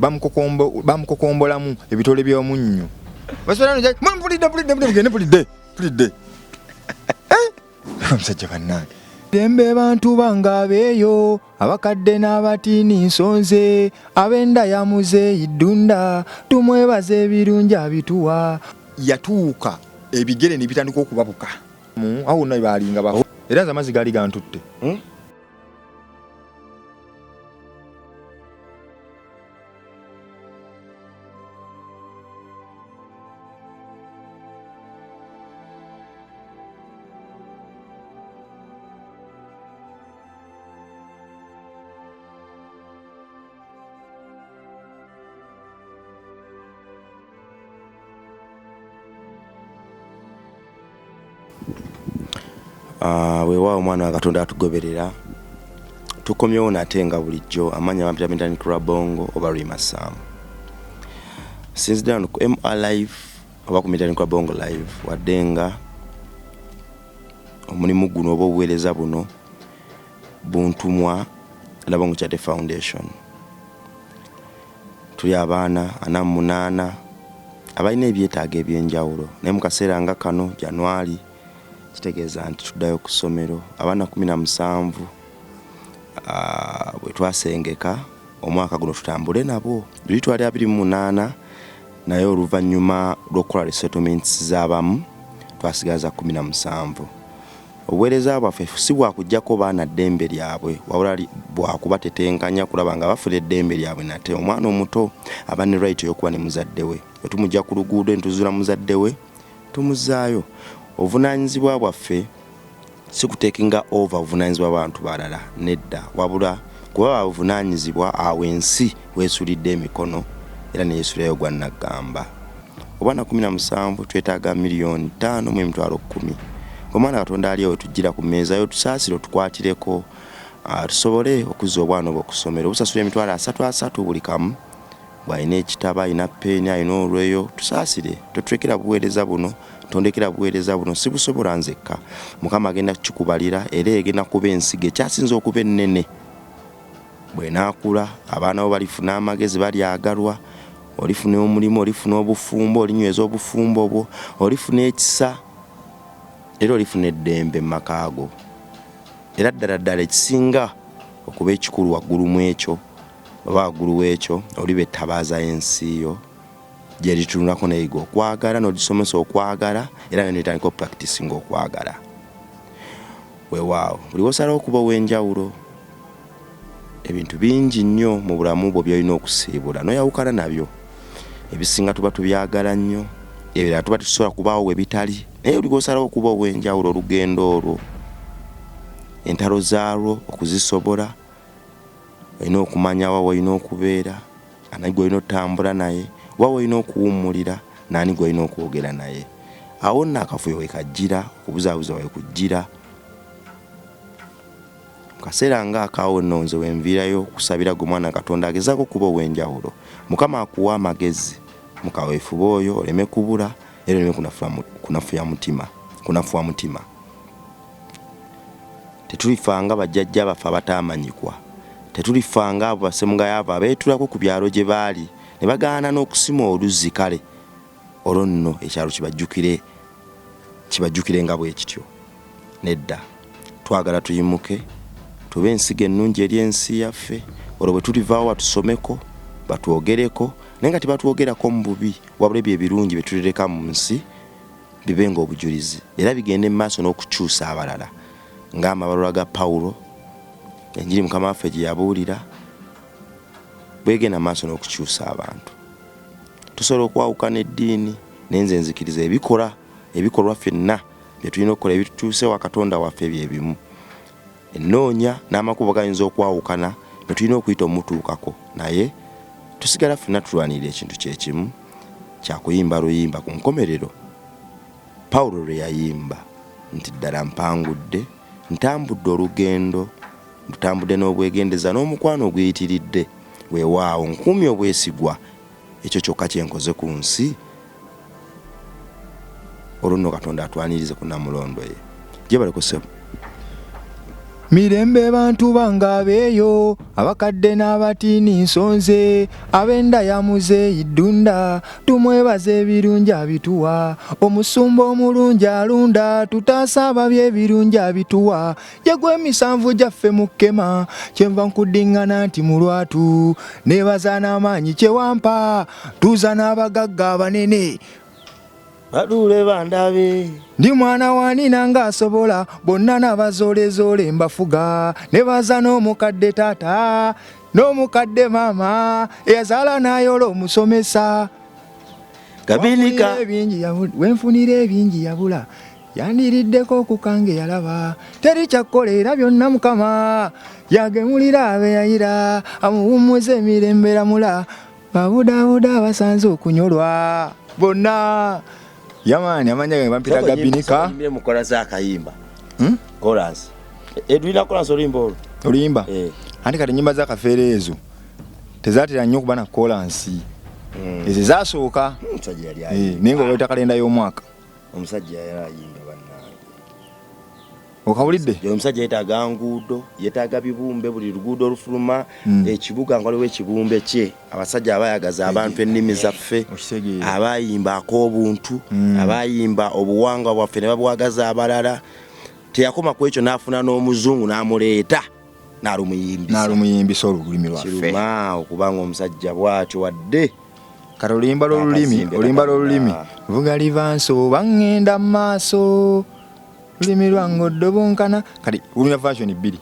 bamukokombolamu ebitole by'omunnyo basobola pulidde omusajja bannange dembe bantu banga beeyo abakadde n'abatiini nsonze ab'enda yamuze idunda tumwebaze ebirungi abituwa yatuuka ebigere ne bitandika okubabuka awo nno baalinga baho era nze amazzi gaali gantutte weewaawo omwana wa Katonda atugoberera tukomyewo nate nga bulijjo amanya bampita Mentally Club oba Rwimasaamu sinzidde ku MR Live oba ku Mentally Club Live wadde nga omulimu guno oba obuweereza buno buntumwa na Bongo Charity Foundation. Tuli abaana 48 abalina ebyetaago ebyenjawulo naye mu kaseera nga kano January kitegeeza nti tuddayo ku ssomero abaana 17 bwe twasengeka omwaka guno tutambule nabo luli twali 28 naye oluvannyuma lw'okukola resettlements z'abamu twasigaza 17. Obuweereza bwaffe si bwakuggyako baana ddembe lyabwe wabula bwakubatetenkanya kulaba nga bafuna eddembe lyabwe nate omwana omuto aba ne right y'okuba ne muzadde we bwe tumujja ku luguudo ne tuzuula muzadde we tumuzaayo. Obuvunaanyizibwa bwaffe si kutekinga over obuvunaanyizibwa bw'abantu balala nedda wabula kuba obuvunaanyizibwa awo ensi weesulidde emikono era ne yeesulayo gwa Nnaggamba. Obwana 17 twetaaga $5,10,000 omwana Katonda aliyo tujjira ku mmeeza yo tusaasire tukwatireko tusobole okuzza obwana obwo okusomera obusasula $3,300 buli kamu bw'alina ekitabo alina peeni alina olweyo tusaasire tetulekera buweereza buno tondekera buweereza buno si busobola nzekka Mukama agenda kukikubalira era egenda kuba ensigo ekyasinza okuba ennene bw'enaakula abaana bo balifuna amagezi balyagalwa olifuna omulimu olifuna obufumbo olinyweza obufumbo obwo olifuna ekisa era olifuna eddembe mu makaago era ddala ekisinga okuba ekikulu waggulu mu ekyo oba waggulu w'ekyo oliba ettabaaza y'ensi yo gye litunulako neyiga okwagala n'ogisomesa okwagala era netandika okupracticinga okwagala. Weewaawo buli wosalawo okuba ow'enjawulo ebintu bingi nnyo mu bulamu bwo by'olina okusiibula n'oyawukana nabyo ebisinga tuba tubyagala nnyo ebirala tuba tusobola kubaawo we bitali naye buli wosalawo okuba ow'enjawulo olugendo olwo entalo zaalwo okuzisobola olina okumanya wa olina okubeera ani gw'olina otambula naye wa olina okuwummulira naani gw'olina okwogera naye awo nno akafuyo wekajjira okubuzaabuza wekujjira mu kaseera ng'akaawo nno nze wenviirayo okusabira gwe mwana Katonda agezaako okuba ow'enjawulo Mukama akuwa amagezi mu kaweefube oyo oleme kubula era oleme kunafuya mutima. Tetulifanga bajjajja baffe abataamanyikwa tetulifanga abo basemugayo abo abeetulako ku byalo gye baali ne bagaana n'okusima oluzzi kale olwo nno ekyalo kibajjukire nga bwe kityo nedda twagala tuyimuke tube ensigo ennungi eri ensi yaffe olwo bwe tulivaawo batusomeko batwogereko naye nga tebatwogerako mu bubi wabula ebyo ebirungi bye tulireka mu nsi bibe ng'obujulizi era bigende mu maaso n'okukyusa abalala ng'amabalwa ga Pawulo enjiri Mukama waffe gye yabuulira bwegenda mu maaso n'okukyusa abantu. Tusobola okwawukana eddiini naye nze nzikiriza ebikolwa ffenna bye tulina okukola ebitutuusewo Katonda waffe bye bimu. Ennoonya n'amakubo gayinza okwawukana ne tulina okuyita omutuukako naye tusigala ffenna tulwanirira ekintu kyekimu kyakuyimba luyimba ku nkomerero Pawulo lwe yayimba nti ddala mpangudde ntambudde olugendo ntambudde n'obwegendeza n'omukwano oguyitiridde weewaawo nkuumye obwesigwa ekyo kyokka kyenkoze ku nsi olwo nno Katonda atwanirize ku Namulondo ye gye bali kusebo Mirembe bantu banga beyo abakadde n'abatiini nsonze abenda yamuze idunda tumwebaze ebirungi abituwa omusumba omulungi alunda tutaasa ababye ebirungi abituwa yegwe emisanvu gyaffe mukema kyenva nkuddingana nti mu lwatu neebaza n'amaanyi kyewampa tuuza n'abagagga abanene badule bandabe ndi mwana wa nina ng'asobola bonna n'abazoolezole mbafuga ne baza n'omukadde taata n'omukadde maama eyazaala n'ayola omusomesa gabinika wenfunira ebingi yabula yandiriddeko okukange yalaba teri kyakkola era byonna mukama yagemulira abeyayira amuwummuza emirembe ramula babudaabuda basanze okunyolwa bonna yamani amanya ge bampita gabinika mukola za kayimba chorus edwina chorus olimba andi kati nyimba za kafeero ezo tezatera nnyo kuba na chorus ezo zasooka omusajja yali ayimba naye nga oleta kalenda y'omwaka omusajja yali ayimba bannange okawulidde omusajja yeetaaga nguudo yeetaaga bibumbe buli luguudo olufuluma ekibuga nga waliwo ekibumbe kye abasajja abayagaza abantu ennimi zaffe abayimba ak'obuntu abayimba obuwangwa bwaffe ne babwagaza abalala teyakoma ku ekyo n'afuna n'omuzungu n'amuleeta n'alumuyimbisa olulimi lwaffe kiruma okubanga omusajja bw'atyo wadde kati olimba lw'olulimi vuga livanso bangenda mu maaso lulimi lwange oddobonkana kati ulina version 2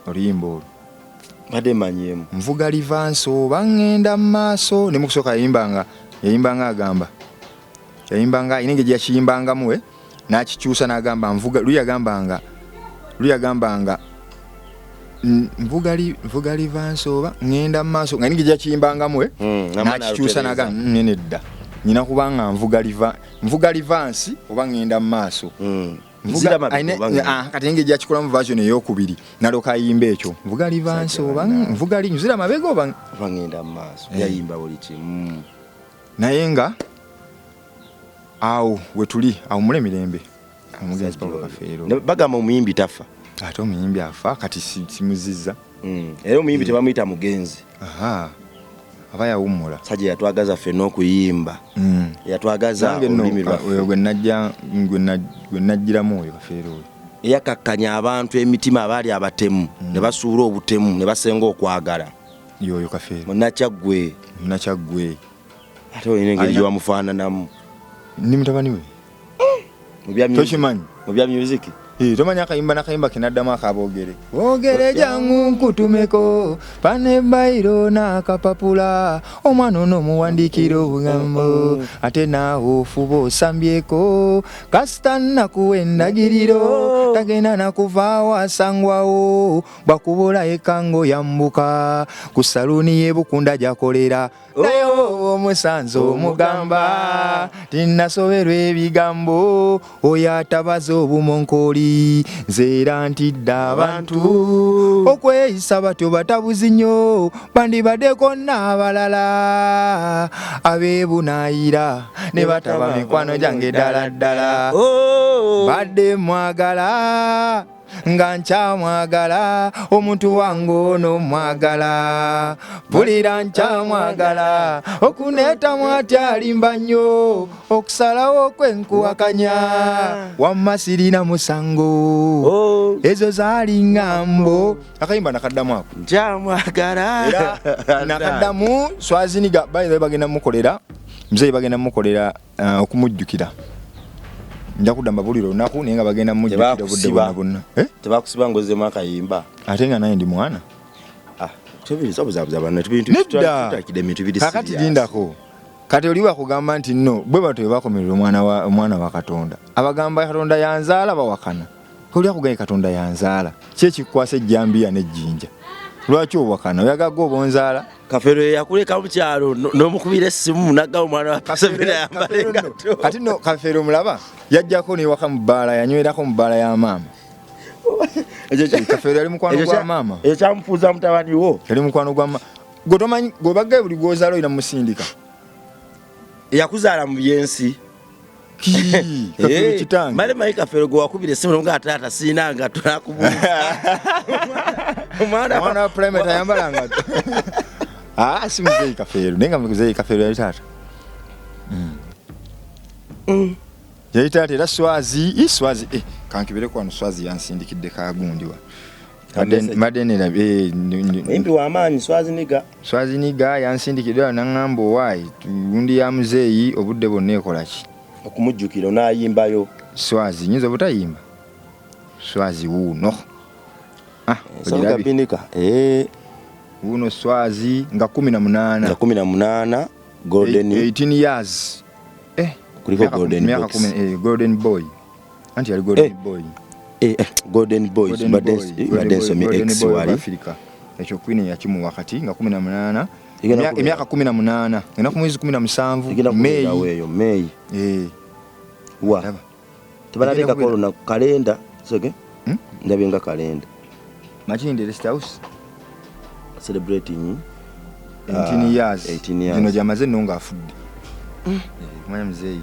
oluyimba olwo badde manyemu nvuga livanso bangenda mu maaso ne mukusooka yayimbanga agamba yayimbanga ine engeri yakiyimbangamu n'akikyusa n'agamba nvuga luyagambanga nvuga livanso ngenda mu maaso nga ine engeri yakiyimbangamu n'akikyusa n'agamba nedda nyina kubanga nvuga livansi oba ngenda mu maaso kati engeri gyakikolamu version ey'okubiri naloka ayimba ekyo nvuga livansi oba nvuga linyuzira mabega oba ngenda mu maaso yayimba buli kimu naye nga awo wetuli awo mule mirembe omugenzi Paulo Kafeero bagamba omuyimbi tafa ate omuyimbi afa kati simuzizza era omuyimbi tebamuyita mugenzi aba yawummula sajja yatwagaza ffenna okuyimba yatwagaza olulimi lwaffe gwe najjiramu oyo Kafeero oyo eyakakkanya abantu emitima abaali abatemu ne basuula obutemu ne basenga okwagala yoyo Kafeero munakyaggwe ate olina engeri gyewamufaananamu ndi mutabani we tokimanyi mu bya musiki tomanya akayimba nakayimba kinaddamu akaboogere boogere jangu nkutumeko pane bayiro n'akapapula omwana ono omuwandiikira obugambo ate naawe ofuba osambyeko kasita nnakuwa endagiriro tagenda nakuvaawo asangwawo bwakubula ekango yambuka ku saluuni y'ebukunda gyakolera naye omusanze omugamba tinnasoberwa ebigambo oyo atabaza obumonkoli nzeera ntidde abantu okweyisa batyo batabuzi nnyo bandibaddeko n'abalala abeebunaayira ne bataba mikwano gyange ddala ddala badde mwagala nga nkyamwagala omuntu wange ono mwagala mpulira nkyamwagala okuneetamu atyalimba nnyo okusalawo kwenkuwakanya wamma sirina musango ezo zaali ŋŋambo akayimba nakaddamu ako nkyamwagala era nakaddamu swaziniga bayibe bagenda mukolera muzeeyi bagenda mukolera okumujjukira nja kudda mbabulira olunaku naye nga bagenda mujjukira obudde bwonna tebakusiba ngozemu akayimba ate nga naye ndi mwana kakati lindako kati oli wakugamba nti nno bwe bato bebakomerera omwana wa Katonda abagamba Katonda yanzaala bawakana oli akugambye Katonda yanzaala ki ekikwasa ejjambiya n'ejjinja lwaki owakana oyagaga obonzaala Kafeero yakuleka mu kyalo n'omukubira essimu nagga omwana wa Kafeero yambale ngato kati no Kafeero mulaba yajjako n'ewaka mu bbaala yanywerako mu bbaala ya maama Kafeero yali mukwano gwa maama ekyo kyamufuuza mutabani wo yali mukwano gwa maama gwe tomanyi gwe baggaye buli gwozaala oyina musindika yakuzaala mu byensi Kafeero kitange. Male mai Kafeero go wakubire simu nga atata sinanga tunakubuuza. Mwana primate ayambalanga. Si muzeeyi Kafeero. Nenga muzeeyi Kafeero yali taata. Yali taata era Swazi, Swazi kankibere kwano Swazi yansindikidde kagundi wa. Madenera Impi wa amaanyi Swazi niga yansindikidde nangamba wayi gundi ya muzeeyi obudde bonna ekola ki? Okumujjukira onayimbayo. Swazi nyinza butayimba. Swazi wuno. Soga binika. Wuno Swazi nga 18. Nga 18 golden 18 years. Kuliko golden boy. Golden boy. Anti yali golden boy. Golden boys badenso mi ex wali Africa. Ekyo Queen yakimu wakati nga 18. Emyaka 18. Ngena ku mwezi 17 May. Wa. Tebalabika ko na kalenda soge. Ndabinga kalenda. Machinde Rest House celebrating 18 years. 18 years. Zino jamaze nonga afudde. Kumanya mzeeyi.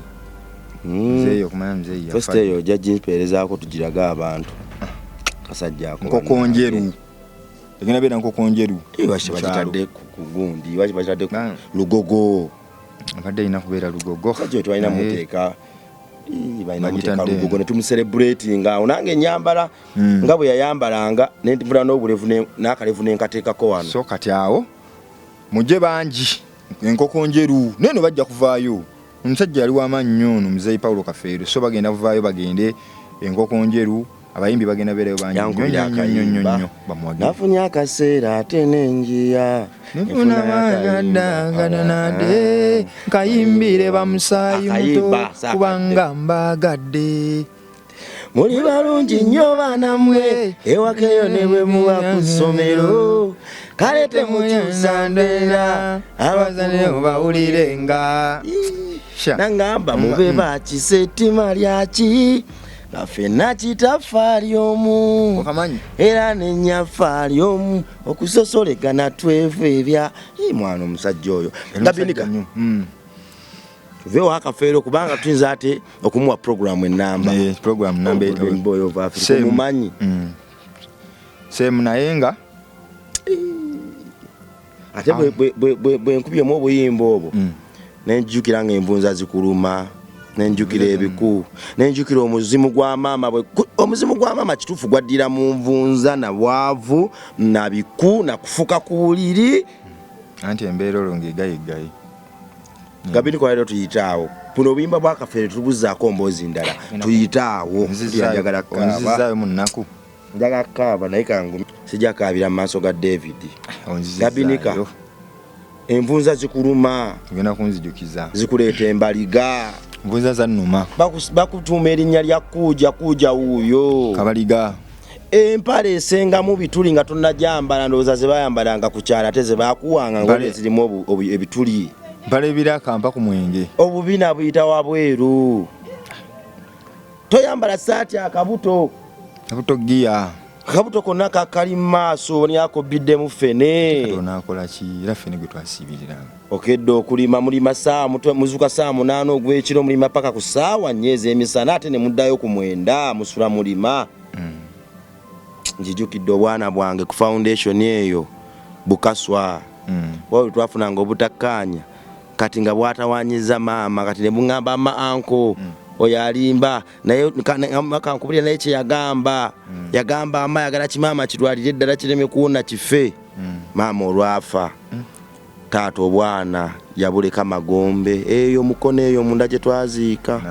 Mzeeyi okumanya mzeeyi. First eyo judge pereza ko tugiraga abantu. Kasajja ako. Nkokonjeru. Egena bera nkokonjeru. Iwashi bagitadde ku gundi, iwashi bagitadde ku Lugogo. Abadde ina kubeera Lugogo. Kajjo twalina muteeka. Bayina muteeka Lugogo ne tumuselebrating awo nange nyambala nga bwe yayambalanga ne ndivula n'obulevu n'akalevu n'enkateekako wano. So kati awo mujje bangi enkokonjeru neno bajja kuvaayo. Omusajja yali w'amaanyi nnyo ono Muzeeyi Paulo Kafeero, so bagenda kuvaayo bagende enkokonjeru, abayimbi bagenda beerayo bangi nnyo bamwagire. Nafunye akaseera ate n'enjiya nifuna magadanade kayimbire bamusaayi muto kubanga mbagadde. Muli balungi nnyo baana mmwe ewakeyo ne bwe muba ku ssomero kale temukyusa ndera abazane bawulirenga. Nangamba mube bakise ettima lyaki nga ffenna kitaffaali omu era n'ennyaffaali omu okusosolegana tweveebya. Mwana omusajja oyo nga binika tuveewo Kafeero kubanga tuyinza ate okumuwa programu ennamba. Programu namba Boy of Africa mumanyi semu naye nga ate bwe nkubyemu obuyimba obwo nenjukira nga envunza zikuluma, nenjukira ebiku, nenjukira omuzimu gwa maama. Omuzimu gwa maama kituufu gwaddira mu nvunza na bwavu na biku na kufuka ku buliri anti embeera olwo ng'egayigayi. Gabini kwa lero tuyitaawo buno obuyimba bwa Kafeero tubuzaako mboozi ndala tuyitaawo. Njagala onzizaayo mu nnaku njagala kaaba naye kangu sijja kaabira mu maaso ga David. Gabinika envunza zikuluma tugenda kunzijukiza zikuleeta embaliga. Envunza zannuma bakutuuma erinnya lya kuuja wuuyo kabaliga. Empale esengamu bituli nga tonnajambala ndowooza ze bayambalanga ku kyala ate ze baakuwanga ng'ole zirimu ebituli. Mpale ebiraka mpa ku mwenge. Obubina buyita wabweru. Toyambala saati akabuto giya. Akabuto konna kakali mu maaso niyako biddemu ffene. Tonakola ki era ffene gwe twasibiriranga. Okedde okulima mulima muzuka saa 8 ogw'ekiro mulima paka ku ssaawa 4 ez'emisana ate ne muddayo ku 9 musula mulima. Njijukidde obwana bwange ku foundation eyo Bukaswa. Wabwe twafunanga obutakkaanya kati nga bwatawanyiza maama kati ne bungamba anko oyo alimba naye kankubulira naye kye yagamba ama yagala kimaama kitwalire eddala kireme kuwona kife. Maama olwafa taata obwana yabuleka Magombe eyo mukono eyo munda gye twaziika.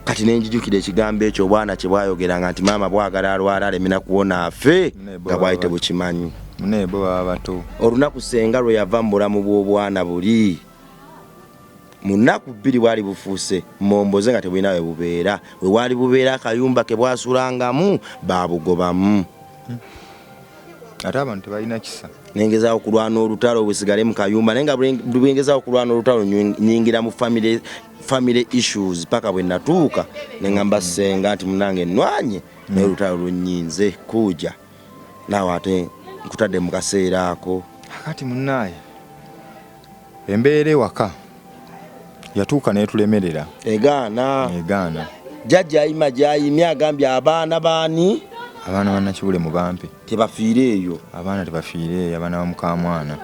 Kati nenjijukira ekigambo ekyo obwana kye bwayogeranga nti maama bwagala alwala alemena kuwona afe nga bwayite bukimanyi. Munebo babato olunaku senga lwe yava mu bulamu bw'obwana buli mu nnaku 2 bwali bufuuse momboze nga tebulinawe bubeera we wali bubeera akayumba ke bwasulangamu babugobamu. ate abantu tebalina kisa. Nengezaawo okulwana olutalo bwesigale mu kayumba naye nga bwengezaawo okulwana olutalo nyingira mu family issues paka bwe natuuka ne ngamba senga nti munange nnwanye naye olutalo lunyinze kuja naawe ate nkutadde mu kaseera ako. Akati munnaye embeera ewaka yatuuka netulemerera egaana jjajja ayima gyayimye agambye abaana baani abaana bannakibule mu bampe tebafiire eyo abaana bamukamwana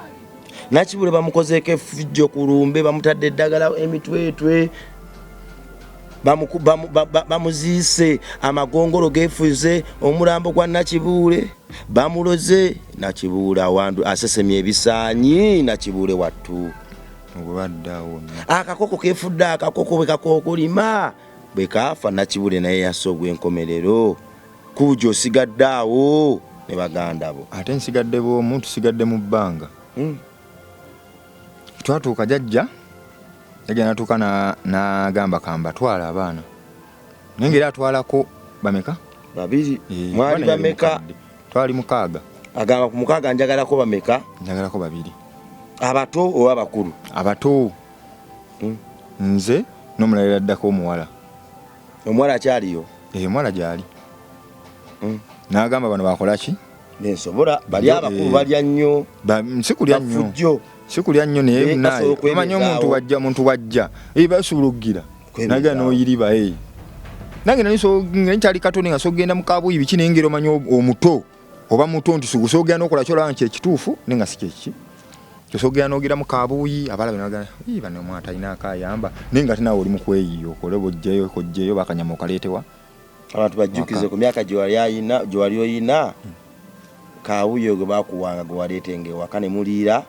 Nakibule bamukozeeko effujjo ku lumbe bamutadde eddagala emitwetwe bamuziise amagongolo geefuze omulambo gwa Nakibule bamuloze Nakibule awandu asesemye ebisaanyi Nakibule wattu akakoko keefudde akakoko bwe kakookolima bwe kaafa Nakibule naye yassa ogw'enkomerero kuujo osigadde awo ne baganda bo ate nsigadde bw'omu tusigadde mu bbanga twatuuka jjajja natuuka n'agamba kambatwala abaana naye ngeri atwalako bameka 2 mwali bameka twali 6 agamba ku 6 njagalako bameka 2 abato oba abakulu abato nze n'omulala addako omuwala akyaliyo omwala gyali n'agamba bano bakola ki nensobola bali abakulu balya nnyo sikulya nnyo naye omanyi omuntu wajja basulugira naga n'oyiriba nange nkyali katoni nga sogenda mu kabuuyi biki naye ngeri omanyi omuto oba muto nti sogenda n'okola kyolaba nti ekituufu naye nga si kyeki tosogera n'ogira mu kabuuyi abalabe naga bano omwana talina akayamba naye nga tinaawe oli mu kweyiyo okole bojjayo kojjayo bakanyama okaleetewa abantu bajjukize ku myaka gye wali oyina kabuuyi gwe bakuwanga gwe waleetenga ewaka ne muliira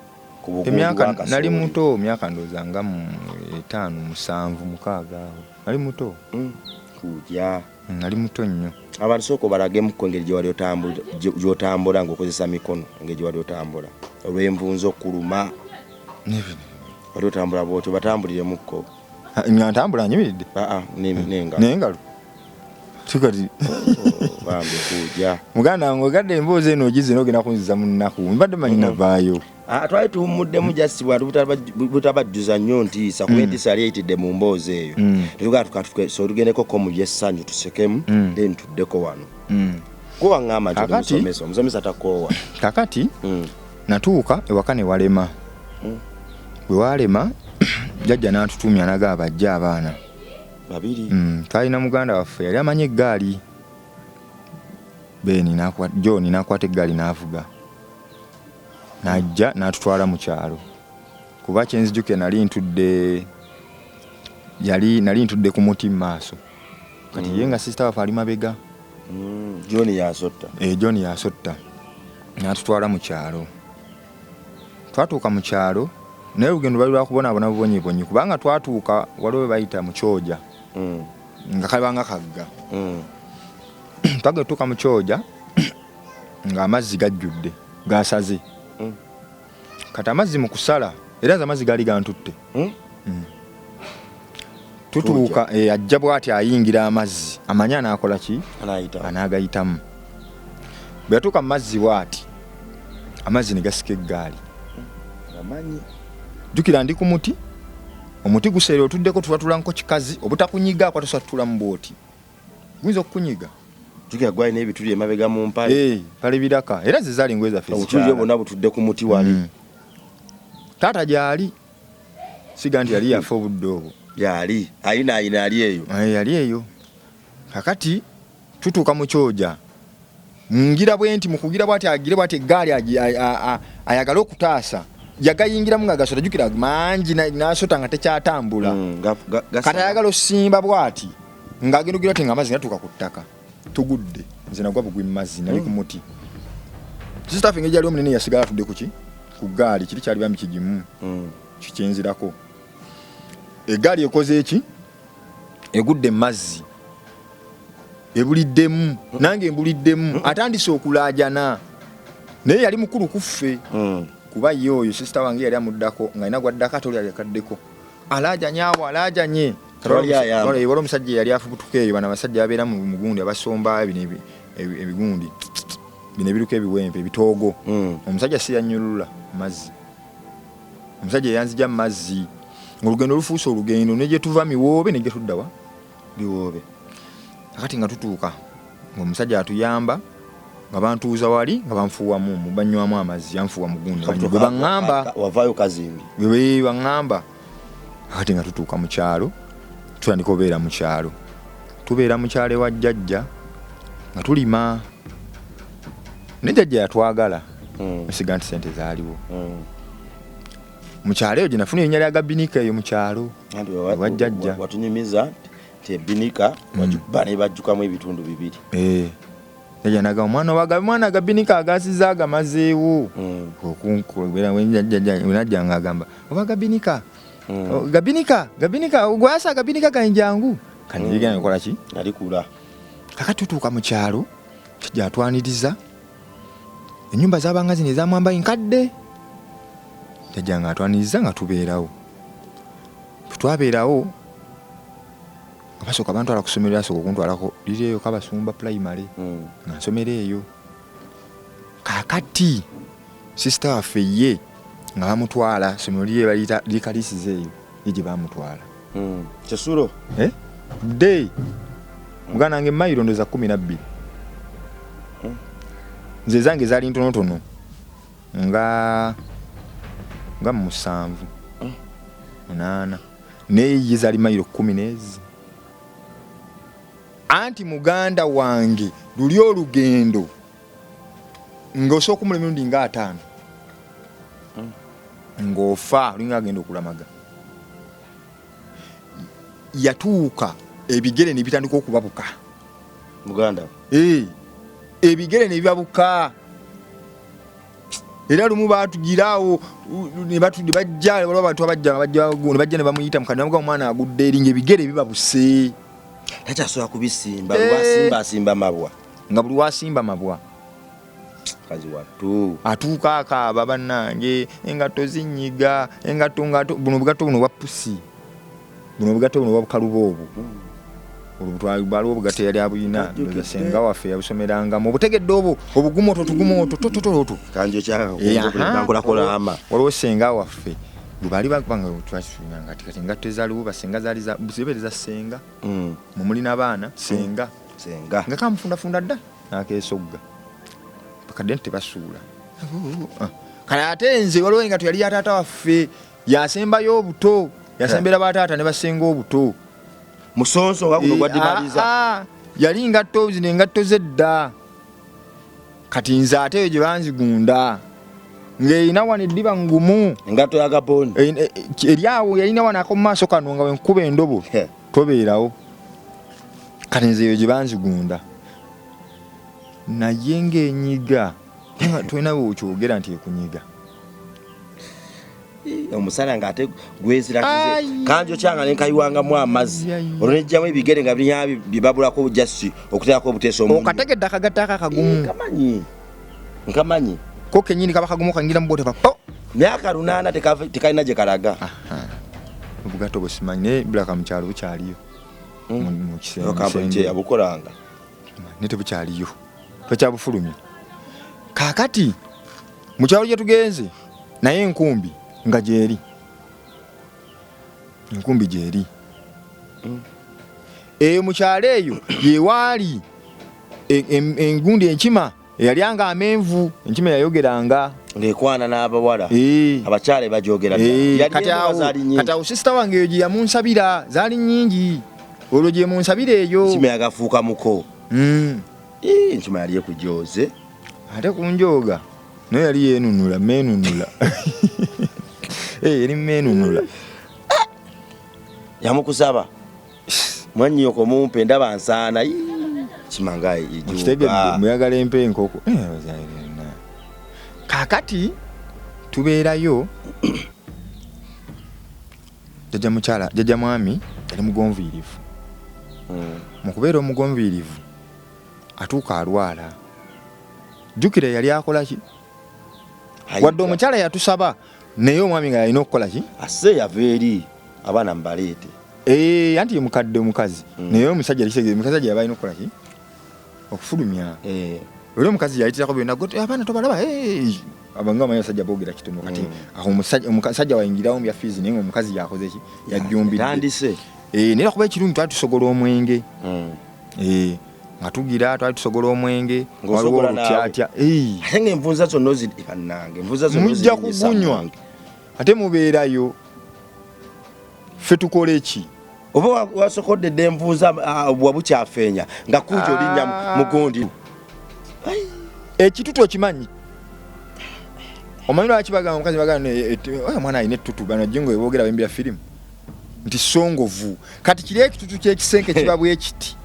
emyaka nali muto myaka ndowooza nga 5, 7, 6 nali muto kujja nali muto nnyo abantu sooka obalagemu engeri gy'otambula ng'okozesa mikono engeri gye wali otambula olw'envunza okuluma wali otambula bwotyo batambuliremukko nga ntambula nyimiridde n'engalo tukati bambi kujja muganda wange ogadde emboozi eno ogize n'ogenda kunziza mu nnaku mbadde manyi navaayo twali tuwumuddemu jasi bwantu butabajjuza nnyo ntiisa kuba entiisa yali eyitidde mu mboozi eyo tugendeko mu byessanyu tusekemu then tuddeko wano kuwaŋŋamba nti omusomesa takoowa kakati natuuka ewaka ne walema bwe walema jjajja n'atutumya naga bajja abaana 2 twalina muganda waffe yali amanyi eggaali John n'akwata eggaali n'avuga n'ajja n'atutwala mu kyalo kuba kyenzijukira nali ntudde ku muti mu maaso kati ye nga sisita waffe ali mabega John yasotta n'atutwala mu kyalo twatuuka mu kyalo naye olugendo lwali lwakubonaabona bubonyibonyi kubanga twatuuka waliwo bayita mu kyoja nga kalibanga kagga twagatuuka mu kyoja ng'amazzi gajjudde gasaze kati amazzi mu kusala era nze amazzi gaali gantutte tutuuka ajja bw'ati ayingira amazzi amanye anaakola ki anaagayitamu bwe yatuuka mu mazzi bw'ati amazzi ne gasika eggaali jjukira ndi ku muti omuti guseere otuddeko tubatula kikazi obutakunyiga akwatosatula mu booti guyinza okukunyiga jjukira gwalina ebituli emabega mu mpale pale biraka era ze zaali ngoye zaffe obutuli bwonna butudde ku muti wali taata gyali siga nti yali yafa obudde obwo yali ayina yali eyo kakati tutuuka mu kyoja ngira bwe nti mukugira bwati agire bwati eggaali ayagala okutaasa yagayingiramu nga gasota jjukira mangi n'asota nga tekyatambula kati ayagala osimba bwati ng'agenda ogira ati nga amazzi gatuuka ku ttaka tugudde nze nagwa bugwi mu mazzi nali ku muti sisitafe engeri gyali omunene yasigala atudde kuki ku ggaali kiri kyali bami kigimu kikyenzirako eggaali ekoze eki egudde mu mazzi ebuliddemu nange embuliddemu atandise okulaajana naye yali mukulu kuffe kuba ye oyo sisita wange yali amuddako nga alina gwaddako ate oli alekaddeko alaajanyaawo alaajanye waliwo omusajja yali afubutuka eyo bano abasajja babeera mu mugundi abasomba bino ebigundi bino ebiruka ebiwempe ebitoogo omusajja siyanyulula mazzi omusajja yanzija mu mazzi olugendo olufuusa olugendo ne gye tuva miwoobe ne gye tuddawa biwoobe akati nga tutuuka ng'omusajja atuyamba nga bantuuza wali nga banfuuwamu banywamu amazzi yanfuuwa mugundi bwe baŋŋamba wavaayo kazimbi bwe baŋŋamba Kati nga tutuuka mu kyalo tutandika obeera mu kyalo tubeera mu kyalo ewa jjajja nga tulima ne jjajja yatwagala esiga nti sente zaaliwo mu kyalo eyo gye nafuna erinnya lya Gabinika eyo mu kyalo ewa jjajja. Watunyumiza nti Ebinika bane bajjukamu ebitundu bibiri. Jjajja nagamba omwana Gabinika agasiza agamazeewo okunkubeera wenajja nga agamba oba Gabinika Gabinika gwasa Gabinika ganjangu kanjigana nkola ki nalikula. Kakati tutuuka mu kyalo kijja atwaniriza ennyumba z'abanga zino ezamwamba nkadde jjajja nga atwaniriza nga tubeerawo twabeerawo nga basooka bantwala ku ssomero lyasooka okuntwalako liri eyo Kabasumba primary nga nsomero eyo. Kakati sisita waffe ye nga bamutwala ssomero liri baliyita likalisiza eyo ye gye bamutwala Kyasulo dde muganda wange mayiro ndoza 12 nze zange zaali ntonotono nga 7 8 naye zaali mayiro 10 anti muganda wange luli olugendo ng'osooka okumula emirundi nga 5 ng'ofa olinga agenda okulamaga yatuuka ebigere ne bitandika okubabuka muganda ebigere ne bibabuka era lumu baatugiraawo ne bajja waliwo abantu bajja ne bamuyita mukadde omwana agudde eringa ebigere bibabuse takyasobola kubisimba lwasimba mabwa nga buli wasimba mabwa kazi wattu atuuka akaaba bannange engatto zinyiga engatto buno bugatto buno bwa pusi buno bugatto buno bwa bukaluba obwo olubutwali obugatto yali abuyina senga waffe yabusomerangamu obutegedde obwo obugumoto tugumoto kanjo kyakolakolama waliwo senga waffe bali bakubanga twashinanga kati engatto ezaaliwo basenga zaali zibeereza senga mumulina abaana senga nga kamufundafunda dda nakeesogga bakadde nti tebasuula kale ate nze waliwo engatto yali yataata waffe yasembayo obuto yasembera bataata ne basenga obuto musonso nga guno gwadimaliza yali ngatto zino engatto zedda kati nze ate eyo gye banzigunda ng'erina wano eddiba ngumu engatto ya Gabon eryawo yalina wano ako mu maaso kano nga wenkuba endobo tobeerawo kati nze eyo gye banzigunda naye ng'enyiga tulina bwekyogera nti ekunyiga omusana nga ate gwezirakize kanjo kyanga nenkayiwangamu amazzi olwonejjamu ebigere nga birina bibabulako jasi okuteekako obuteesa omuntu okategedde akagatta akagumu nkamanyi ko kenyini kaba kagumu kangira mu bote papo myaka 8 tekalina gye kalaga obugato busimanyi naye bulaka mu kyalo bukyaliyo mu kisenge abukolanga ne tebukyaliyo tokyabufulumya kaakati mu kyalo gye tugenze naye enkumbi nga gyeri enkumbi gyeri eyo mu kyalo eyo yewaali engundi enkima eyalyanga amenvu enkima yayogeranga ng'ekwana n'abawala abakyala bajogera kati awo sisita wange eyo gye yamunsabira zaali nnyingi olwo gye munsabira eyo enkima yagafuuka muko enkima yali ekujoze ate kunjooga naye yali yeenunula meenunula eri meenunula yamukusaba mwanyoko mumpe ndaba nsaana kimanga ejuuga muyagala empe enkoko kakati tubeerayo jjajja mwami yali mugonviirivu mu kubeera omugonviirivu atuuka alwala jjukira yali akola ki wadde omukyala yatusaba naye omwami nga yalina okukola ki ase yava eri abaana mbaleete anti ye mukadde omukazi naye omusajja omukazi ajja yaba alina okukola ki okufulumya oli omukazi yayitirako byonna abaana tobalaba abanga amanyi abasajja boogera kitono kati omusajja wayingirawo mu bya fiizi naye ngaomukazi yakoze ki yajjumbidde naye lwakuba ekirungi twali tusogola omwenge nga tugira twali tusogola omwenge waliwo olutyatya ate ng'envunza zonna ozibannange mujja kugunywa ate mubeerayo ffe tukola eki oba wasokodde denvuza wabukyafeenya nga kuja olinnya mugondi ekitutu okimanyi omanyi lwaki bagamba omukazi bagamba oyo mwana alina ettutu bano jingo ebogera bembira firimu nti songovu kati kiri ekitutu kyekisenke kiba bwe kiti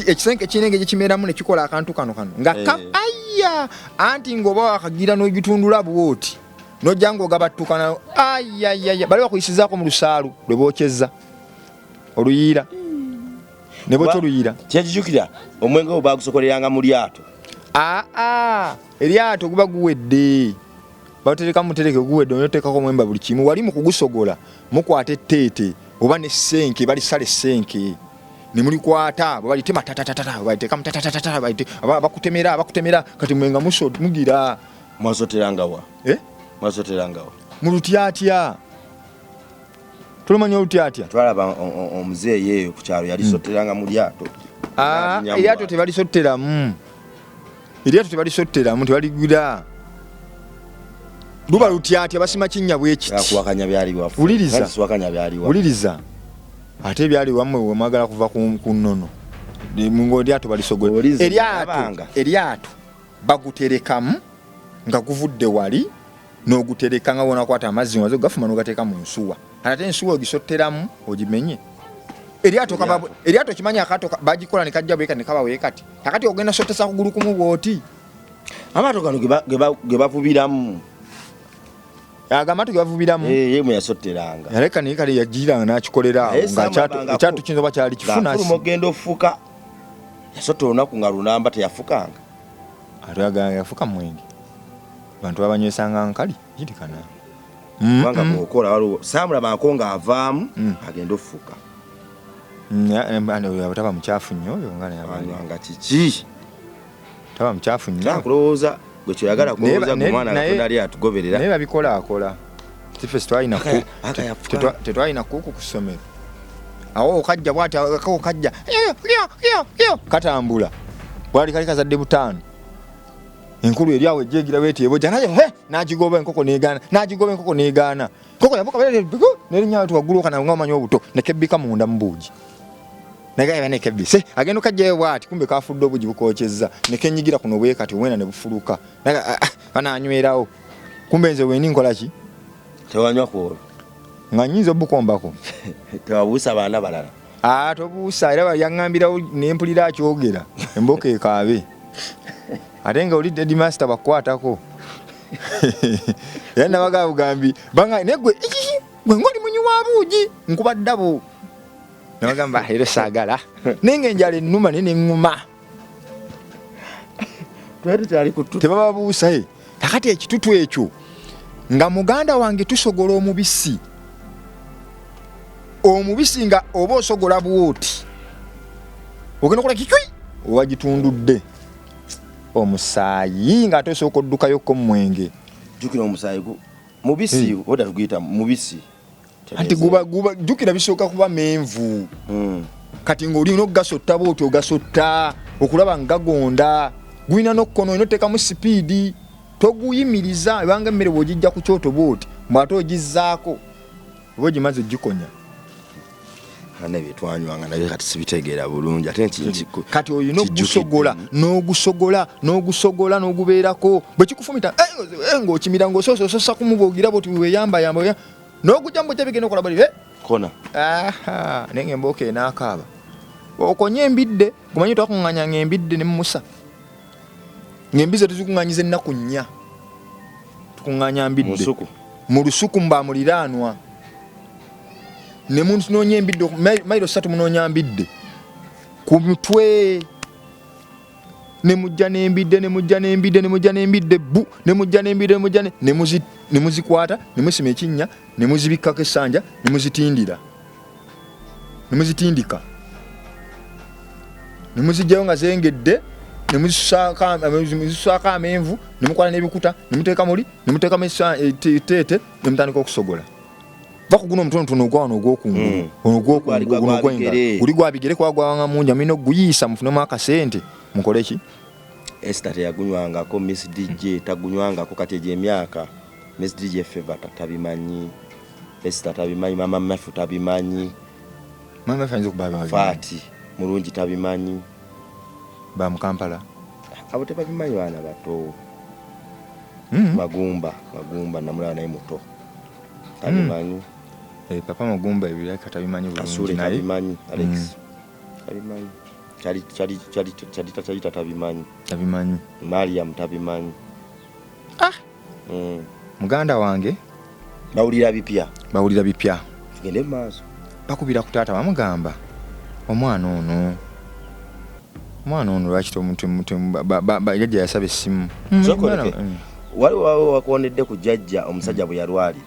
ekisenke kinenge gikimeramu nekikola akantu kano nga aya anti ngoba wakagira n'ogitundula bwoti nojjango ogabattukana ayayaya bali bakuyisizaako mu lusaalu lwe bokyezza oluyiira ne bokyo oluyiira kyekijjukira omwenge obo bagusokoleranga mu lyato eryato guba guwedde batereka mutereke guwedde onotekako mwemba buli kimu wali mu kugusogola mukwata etteete oba n'essenke balisala essenke ne mulikwata bwe balitema tatatata baliteeka mutatatata bakutemera kati mwenga mugira mwasoterangawa mwasoterangawa mu lutyatya tulumanya olutyatya twalaba omuzeeyi eyo ku kyalo yalisoteranga mu lyato eryato tebalisotteramu tebaligwira luba lutyatya basima kinnya bwekiti wuliriza ate ebyali wammwe wemwagala kuva ku nnono eryato balisogola eryato baguterekamu nga guvudde wali n'ogutereka nga wonakwata amazzi wazo gafuma n'ogateeka mu nsuwa ate ensuwa ogisotteramu ogimenye eryato kimanyi akato bagikola ne kajja bweka ne kaba weekati akati ogenda sottesa kugulu kumu bwoti amaato gano ge bavubiramu agamato ge bavubiramu yemwe yasotteranga yaleka naye kale yagiranga n'akikolera ekyatu kiyinza oba kyali kifuna ogenda ofuka yasotta olunaku nga lunamba teyafukanga atwaganga yafuka mwenge bantu babanywesanga nkali jirikana kubanga bwokola waliwo saamulabako ng'avaamu agenda ofuka taba mukyafu nnyo oyo nga kiki taba mukyafu nnyo nkulowooza gwe kyoyagala kulowooza gwe mwana nali atugoberera naye babikola tife tetwalina kuku ku ssomero awo okajja bwati okajja katambula bwali kali kazadde butaano enkulu eri awo ejjegira beetyeboja nagigoba enkoko negaana koko yabuka nerinnya waggulu okana nga omanyi obuto nekebbika munda mu buugi nagaba nekebbise agenda okajjayo bwati kumbe kafudde obuugi bukokyezza nekenyigira kuno bwekati wena ne bufuluka bananywerawo kumbe nze weni nkolaki tewanywa kwolwo nga nyinza obukombako tewabuusa baana balala tobuusa era yaŋŋambirawo nempulira akyogera emboka ekaabe ate nga oli dedi master bakwatako era nabaga bugambi negwe ngoli munyi wa buugi nkuba ddabo nabagamba ero saagala nenge enjala ennuma neneŋŋuma tebababuusa kakati ekitutu ekyo nga muganda wange tusogola omubisi nga oba osogola bwoti ogenda okola kikwi owagitundudde omusaayi nga ate osooka oddukayokko mumwenge jukira omusaayi mubisi oda tuguyita mubisi anti jukira bisooka kuba menvu kati ng'olina okugasotta bwoti ogasotta okulaba ngagonda gulina n'okkono inoteekamu sipiidi toguyimiriza ebanga emmere bw'ogijja ku kyoto bwoti mwate ogizzaako oba ogimaze ogikonya byetwanywanga nabyo kati sibitegeera bulungi ate kati olina n'ogusogola n'ogubeerako bwe kikufumita ng'okimira ng'osoosa kumuboogira bwoti weyambayamba n'ogujja mu butebe genda okola bali kona naye ng'embooka enaakaaba okonye embidde gumanyi twakuŋŋanyanga embidde ne mumusa ng'embize tuzikuŋŋanyiza ennaku 4 tukuŋŋanya mbidde mu lusuku mba muliraanwa ne muntu noonya embidde mailo 3 munoonya mbidde ku mutwe nemujja n'embidde bu nemujja n'embidde nemuzikwata nemusima ekinnya nemuzibikkako essanja nemuzitindika nemuzijjayo nga zengedde nemuzisaako amenvu nemukwala n'ebikuta nemuteeka muli nemuteekamu etteete nemutandika okusogola bakuguno omutonotono ogwawano ogwokungulu ogwokungulu guli gwabigere kwagwawanga munja mulina okuguyiisa mufunemu akasente mukole ki Esther teyagunywangako Miss DJ tagunywangako kati egyo emyaka Miss DJ Favor tabimanyi Esther tabimanyi, mama Mafu tabimanyi, mama fanyizo kubaba Fati mulungi tabimanyi, ba mu Kampala abo tebabimanyi baana bato. Magumba namulaba naye muto tabimanyi. Papa Magumba ebiraka tabimanyi bulungi naye tabimanyi. Alex tabimanyi. Chali tabimanyi. Mariam tabimanyi. Muganda wange bawulira bipya tugende mu maaso. Bakubira ku taata bamugamba omwana ono lwaki jjajja yasaba essimu. Waliwo wakonedde ku jjajja omusajja bwe yalwalira.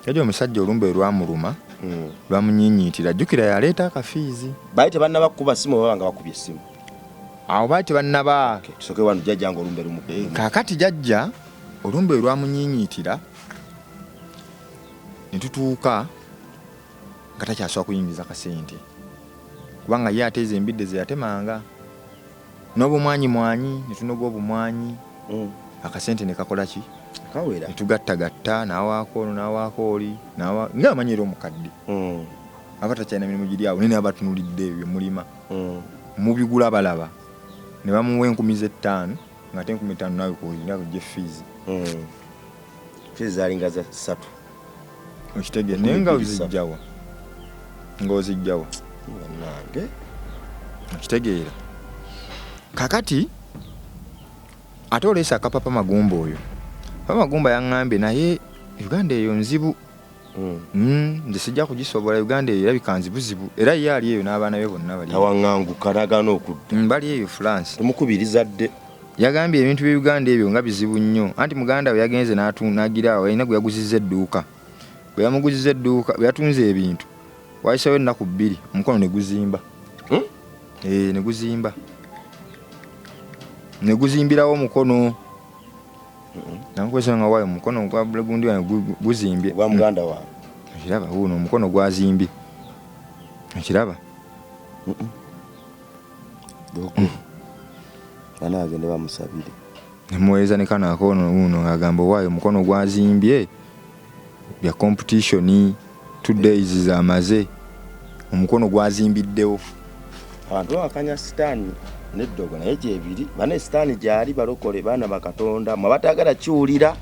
Jjajja omusajja olumbe lwamuluma lwamunyiinyiitira, jjukira yaleeta akafiizi. Baali tebannaba kukuba ssimu oba nga bakubye essimu. Awo baali tebannaba. Tusooke wano jjajja nga olumbe lumu. Kaakati jjajja olumbe lwamunyiinyiitira ne tutuuka nga takyasobola kuyingiza kasente kubanga ye ateeza embidde ze yatemanga n'obumwanyi ne tunoga obumwanyi. Akasente ne kakola ki? Kawera. Ne tugattagatta n'awaako ono n'awaako oli ng'amanyira omukadde. Aba takyalina mirimu giri awo nene abatunulidde ebyo mulima. Mubigula balaba ne bamuwa 5,000 ng'ate 5,000 nawe kuolina kujja effiizi. Fiizi zaalinga za 3. Okitegeera naye nga ozijjawa nange okitegeera. Kakati ate oleesa ka Papa Magumba oyo. Papa Magumba yaŋŋambye naye Uganda eyo nzibu. Nze sijja kugisobola. Uganda eyo erabika nzibuzibu era ye ali eyo n'abaana be bonna bali tawaŋŋanguka nagana okudda. Bali eyo France. Tumukubiriza dde. Yagambye ebintu bya Uganda ebyo nga bizibu nnyo. Anti muganda we yagenze n'agira awo alina gwe yaguzizza edduuka. Bwe yamuguzizza edduuka bwe yatunze ebintu wayiseewo ennaku 2 omukono ne guzimba. Ne guzimba. Ne guzimbirawo omukono. Nankwesa nga waayo omukono gwa gundi guzimbye. Gwa muganda wa. Okiraba wuno omukono gwazimbye. Okiraba? Bana agende bamusabire. Nemuweereza ne kana akono wuno agamba waayo omukono gwazimbye bya competition 2 days zamaze omukono gwazimbiddewo. Abantu bakanya sitaani n'eddogo naye gyebiri. Bane sitaani gyali balokole baana bakatonda mwabatagala kiwulira.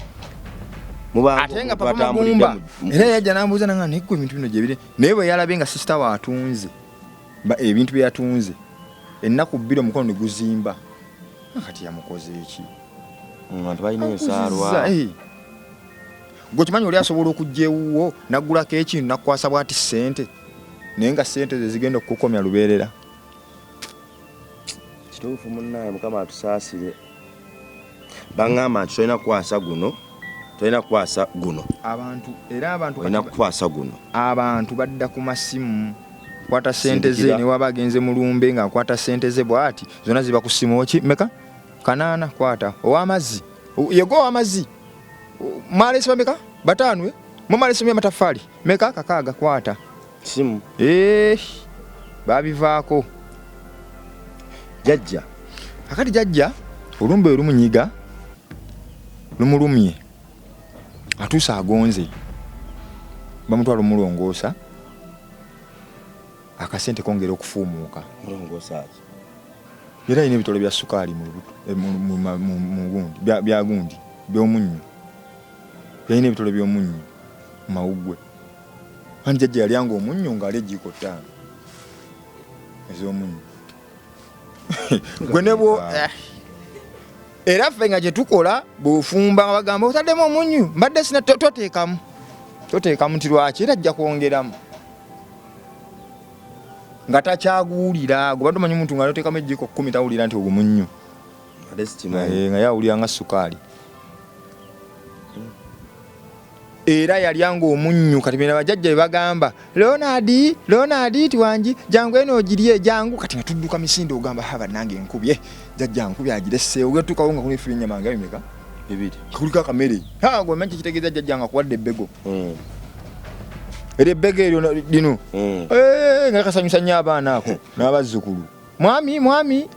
Ate nga Papa Magumba era yajja n'ambuuza nanga nekku ebintu bino gyebiri naye bwe yalabe nga sister waatunze ebintu bye yatunze ennaku 2 omukono ne guzimba. Kati yamukoze eki? Abantu balina ensaalwa. Gwe kimanyi oli asobola okujja ewuwo naggulako ekintu nakkwasa bw'ati ssente naye nga ssente ze zigenda okukukomya lubeerera. Kituufu munnaye Mukama atusaasire. Baŋŋamba nti tolina kukwasa guno. Abantu badda ku masimu. Kwata ssente ze ne waba agenze mulumbe nga nkwata ssente ze bw'ati zonna ziba ku ssimu ki meka 8 kwata ow'amazzi yego ow'amazzi mwalesi meka 5 mwalesi amataffaali meka 6 kwata simu babivaako. Jjajja akati jjajja olumbe olumunyiga lumulumye atuusa agonze bamutwala omulongoosa akasente kongera okufuumuuka. Era alina ebitolo bya sukaali mu gundi bya gundi by'omunnyo. Yalina ebitolo by'omunnyo mu mawuggwe. Anti jjajja yalyanga omunnyo ng'ali ejjiiko 5 ez'omunnyo. Gwe ne bwo era ffe nga gye tukola bw'ofumba nga bagamba otaddemu omunnyo mbadde sina toteekamu nti lwaki era ajja kwongeramu nga takyaguwulira. Gwe badde omanyi omuntu nga aloteekamu ejjiiko 10 tawulira nti ogwo munnyo nga yawulira nga sukaali. Era yalyanga omunnyo. Kati bena bajjajja be bagamba Leonard tiwangi jangu eno ogirye jangu. Kati nga tudduka misinde ogamba haba nange nkubye jjajja nkubye agiresseewo getukawo nga kulifu ennyama nga bimeka 2 kuliko akamere gwe manyi kitegeeza jjajja nga kuwadde ebbego. Era ebbego eryo lino nga kasanyusa nnyo abaana ako n'abazzukulu. Mwami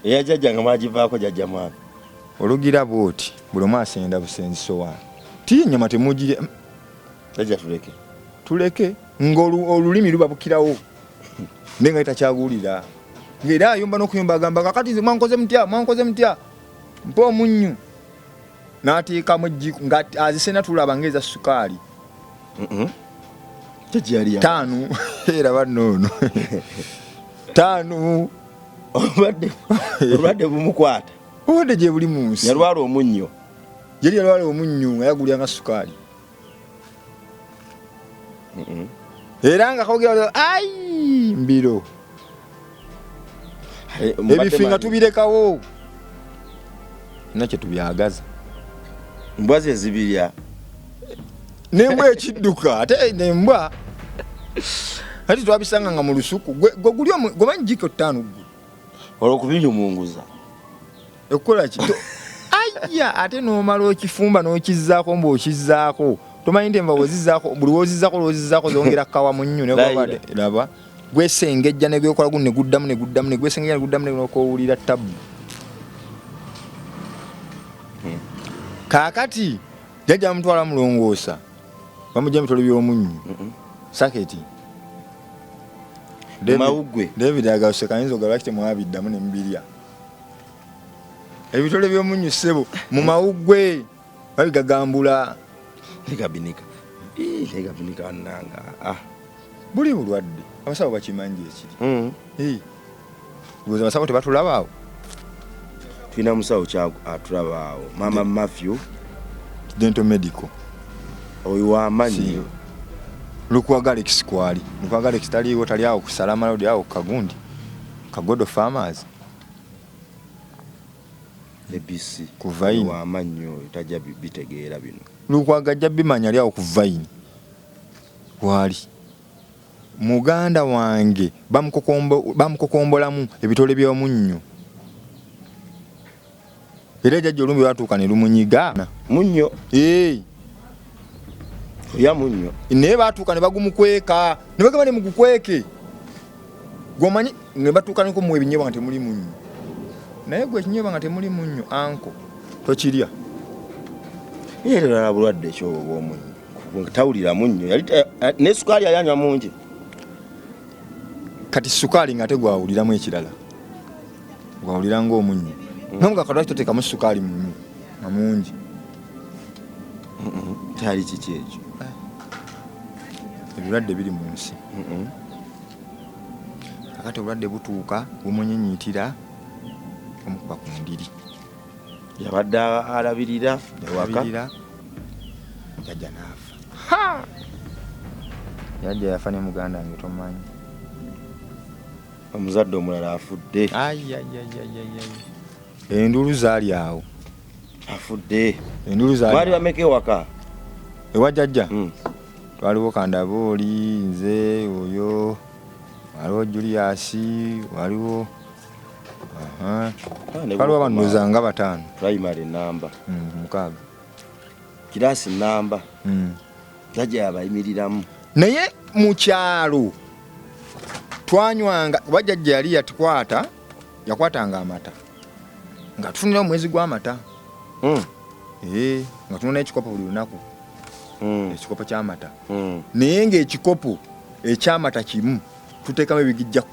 eya jjajja nga mwagivaako jjajja mwami olugira bwoti buli omu asenda busenzi sowaani ti ennyama temugirya Jajja tuleke. Tuleke ng'olulimi lubabukirawo nenga takyagulira ng'era ayomba n'okuyomba agamba kakati nze mwankoze mutya mpa omunnyu n'ateekamu ejjiko nga azisena tulaba ng'eza sukaali Jajja yali 5 era banoono 5 obadde bumukwata obadde gye buli mu nsi yalwala omunnyo yali yalwala omunnyo nga yagulya nga sukaali era nga kawogera ai mbiro ebifinga tubirekawo nakyo tubyagaza mbwa ze zibirya nembwa ekidduka ate nembwa ati twabisanga nga mu lusuku gwe guli gomanyi jiko 5 gwe olwokubinyumunguza ekola kito aya ate nomala okifumba n'okizzaako mb'okizzaako tomanyi nti enva wozizzaako buli wozizzaako zongera kawa mu nnyo ne laba gwesengejja ne byokola guno ne guddamu ne gwesengejja ne guddamu ne n'okowulira ttabu kaakati jajja mutwala mulongoosa bamujja bitole by'omunnyo saketi David agase kayinza ogalwakite mwabiddamu ne mubirya ebitole by'omunnyo ssebo mu mawuggwe babigagambula legabinika nanga buli bulwadde abasawo bakimanyi ekiri buza abasawo tebatulabaawo tulina musawo atulabaawo mama Matthew dental medical oyo wamanyi Lukwaga Alex kwali Lukwaga Alex taliwo tali awo kusalama road awo Kagundi Kagodo Farmers ABC kuvaini wamanyi tajja bitegeera bino Lukwaga jabimanya ali awo kuvaini wali muganda wange bamukokombolamu ebitole by'omunnyo era jajja olumbi batuuka ne lumunyiga munnyo ya munnyo naye batuuka ne bagumukweka ne bagamba ne mugukweke gomanyi ne batuuka niko mu ebinyebwa nga temuli munnyo naye gwe ekinyebwa nga temuli munnyo anko tokirya era bulwadde ekyo obw'omunnyo tawulira munnyo yali ne sukaali ayanywa mungi kati sukaali nga tegwawuliramu ekirala gwawulira ng'omunnyo nomuga kadwa kitoteekamu sukaali munnyo amungi kyali kiki ekyo ebirwadde biri mu nsi kakati obulwadde butuuka bumunyinyitira omukuba ku ndiri yabadde alabirira ewaka jajja naafa yajja yafa ne muganda wange tomanyi omuzadde omulala afudde endulu zaali awo afudde endulu zaali mwali bameka ewaka ewa jajja twaliwo Kandabooli nze oyo waliwo Julius waliwo waliwo abanuza nga 5 primary namba 6 kirasi namba jajja yabayimiriramu naye mu kyalo twanywanga bajjajja yali yakwatanga amata nga tufunira omwezi gw'amata nga tunona ekikopo buli lunaku ekikopo ky'amata naye ng'ekikopo ekyamata kimu tuteekamu ebigijja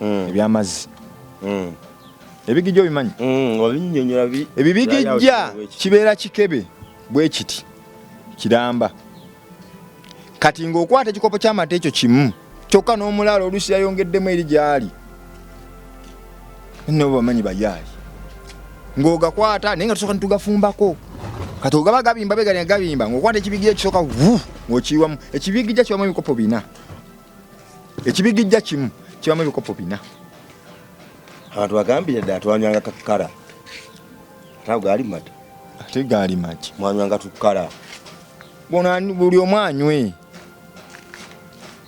10 ebyamazzi ebigijja obimanyi ebibigijja kibeera kikebe bwe kiti kiramba kati ng'okwata ekikopo ky'amata ekyo kimu kyokka n'omulaalo oluusi yayongeddemu eri gyali nno bamanyi bayaali ng'ogakwata naye nga tusooka nitugafumbako kati ogaba gabimba begali gabimba ng'okwata ekibigijja ekisooka ng'okiyiwamu ekibigijja kibamu ebikopo 4 ekibigijja kimu kibamu ebikopo 4 abantu bagambire ddala twanywanga kakala ate gaali mata ate gaali maki mwanywanga tukala buli omu anywe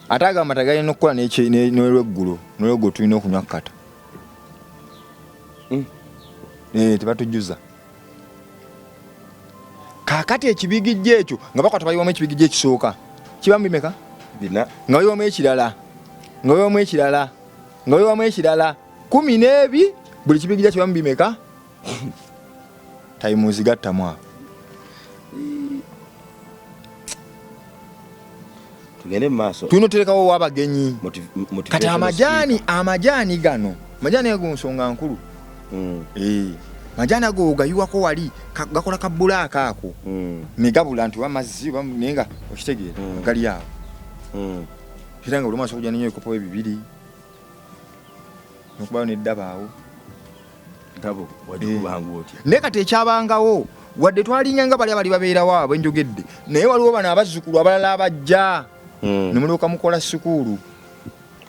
ate agamba galina okukola n'olweggulo n'olweggulo tulina okunywa kata tebatujjuza kaakati ekibigijja ekyo nga bakwata bayiwamu ekibigijja ekisooka kibamu bimeka bina nga bayiwamu ekirala nga bayiwamu ekirala nga bayiwamu ekirala 12 buli kibigijja kibamu bimeka tayimuzi gattamu awo tugende maaso tunoterekawo wabagenyi kati amajani gano majani ago nsonga nkulu majani ago gayiwako wali gakola kabulaka ako negabula nti wamazzi nenga okitegeera gali awo kiranga buli mwaso kujja nenyo ekopo ebibiri nokubawo neddabaawo ndabo wajikubangu oti ne kati ekyabangawo wadde twalinyanga bali abali babeerawo abo enjogedde naye waliwo bano abazzukulu abalala abajja ne mulyoka mukola sukulu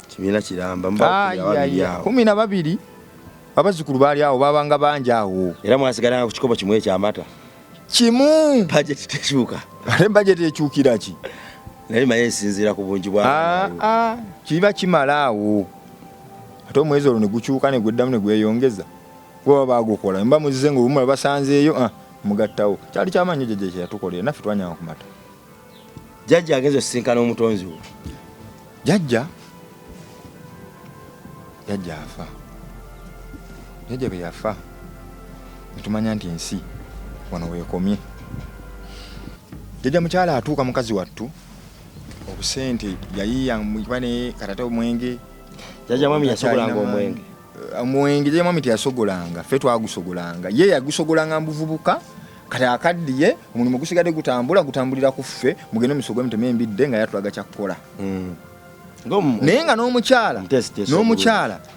kibiina kiramba mbakuyawo 12 abazzukulu baali awo babanga bangi awo era mwasigalanga ku kikopo kimu ekyamata kimu budget tekyuka ate budget ekyukira ki naye maye esinziira ku bungi bwa kiba kimala awo ate omwezi olwo ne gukyuka ne gweddamu ne gweyongeza bwe bagukola mba muzize ng'obumala basanzeeyo mugattawo kyali kyamanyi jjajja kyeyatukolera naffe twanyanga ku mata jjajja agenze osisinkana omutonzi wo jjajja afa jjajja bwe yafa netumanya nti ensi wano weekomye jjajja mukyala atuuka mukazi wattu obusente yayiyamubane katate omwenge jjajja mwami yasogolanga omwenge jjajja mwami teyasogolanga ffe twagusogolanga ye yagusogolanga mbuvubuka kati akaddiye omulimu gusigadde gutambulira ku ffe mugende musogo emuteme embidde nga yatulaga kyakkola naye nga n'omukyala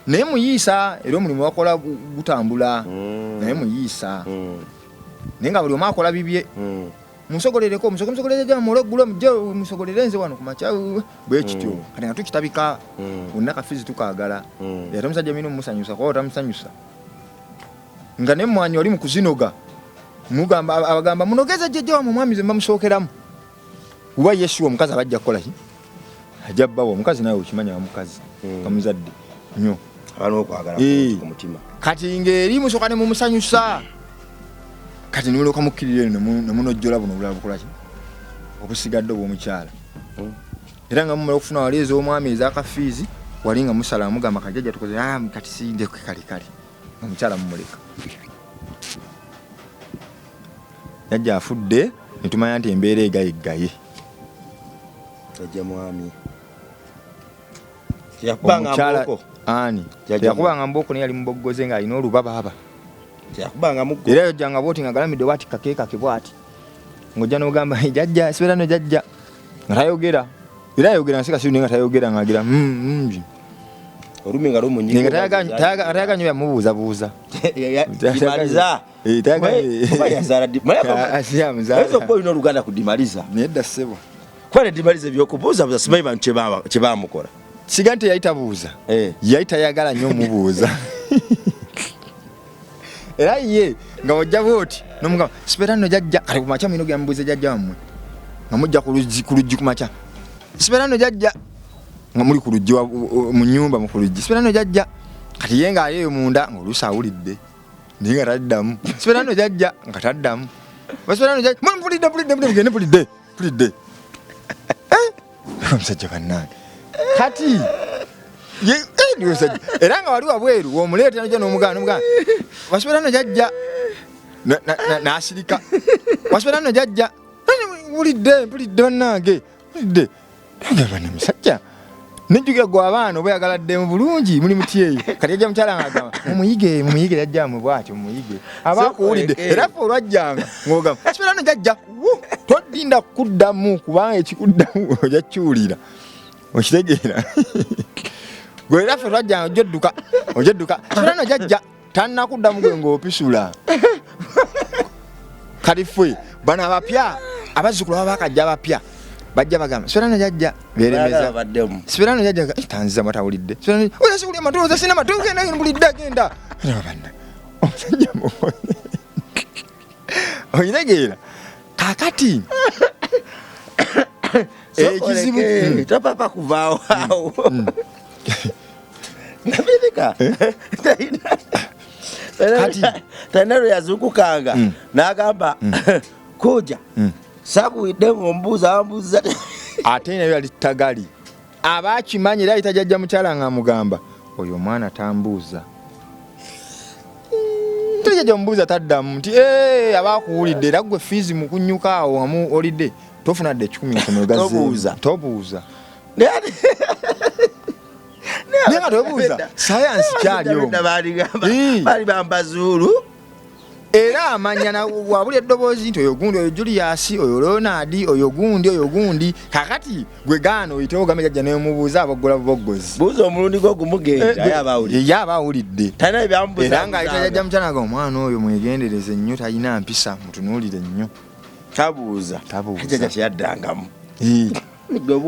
naye muyiisa era omulimu wakola gutambula naye muyiisa naye nga buli omu akola bibye musogolereko musogolere jja muloggulo mujje musogolere nze wano ku makya bwe kityo kati nga tukitabika wonna kafizi tukaagala era omusajja mino mumusanyusa kuba otamusanyusa nga ne mmwanyi oli mu kuzinoga abagamba munogeza jjajja wamwe omwami ze mbamusookeramu kuba yesu omukazi abajja kukolaki ajja bbawo omukazi nawe okimanya wamukazi kamuzadde nnyo kati ng'eri musooka ne mumusanyusa kati nimulyoka mukkirire nemunojjola buno obulala bukolaki obusigadde obw'omukyala era nga mumala okufuna wali ez'omwami ezakafiizi wali nga musala mugamba kajjajja tukoze kati sindekwe kale omukyala mumuleka jjajja afudde netumanya nti embeera egayeggaye jjajja mwami omukyala teyakubanga mbooko naye yali muboggoze ng'alina olubabaaba era yojjanga bwoti nga galamidde bwati kakeekake bwati ng'ojja n'ogamba jjajja sibeera no jjajja nga tayogera era ayogera nsika siru naye nga tayogera ng'agira olumi nga lumunyi atayaga nyo yamubuuzabuuza olina oluganda ku dimaliza naye dda ssebo kwale dimaliza ebyokubuuzabuuza simanyi bantu kye bamukola siga nti yali tabuuza yali tayagala nnyo omubuuza era ye nga wajja bwoti nomugamba sibeera nno jjajja kale ku makya mwino gyamubuuza jjajja wammwe nga mujja ku luggi ku makya sibeera nno jjajja nga muli ku luggi mu nnyumba mu ku luggi sibeera nno jjajja kati ye ng'ali eyo munda ng'oluusi awulidde naye nga taddamu sibeera nno jjajja nga taddamu basibeera nno jjajja mpulidde mugende mpulidde omusajja bannange kati era nga wali wabweru womuleeta nojja n'omugamba wasibeera nno jjajja n'asirika wasibeera nno jjajja mpulidde bannange bana musajja nejjukira gwe abaana oba yagaladdemu bulungi muli muti eyo kati yajja mukyala ng'agamba mumuyige yajjamwe bwatyo mumuyige abakuwulidde era ffe olwajjanga ng'ogamba wasibeera nno jjajja todinda kuddamu kubanga ekikuddamu ojja kiwulira okitegeera gwe era ffe twajjanga ojjedduka sibeera nno jjajja tannakuddamu gwe ng'opisula kati ffe bano abapya abazzukulu baba bakajja abapya bajja bagamba sibeera nno jjajja beremeza sibeera nno jjajja tanziza matawulidde oya siwulya matuuza sina matu genda mbulidde agenda banna omusajja mukoze okitegeera kakati ekizibu topapa kuvaawo awo nabirika talina lwe yazukukanga n'agamba kuja sakuwidde ng'ombuuza wambuuza ate nabyo yali tagali abakimanyi era ayita jjajja mukyala nga amugamba oyo omwana tambuuza jjajja omubuuza taddamu nti abakuwulidde era gwe fiizi mukunyuka awo wamu olidde tofuna de 10 nsomero gaze tobuuza Nega tobuuza science kyali omwo bali bambazulu era amanya na wabuli eddoboozi nti oyo gundi oyo Julius oyo Leonard oyo gundi kakati gwe gaano oyitewo game jajja n'omubuuza aboggola buboggozi buuza omulundi gwo gumugenda yabaawulidde tana ebyambuuza era ng'ayita jajja mukyanaga omwana oyo mwegendereze nnyo talina mpisa mutunuulire nnyo tabuuza jajja kyeyaddangamu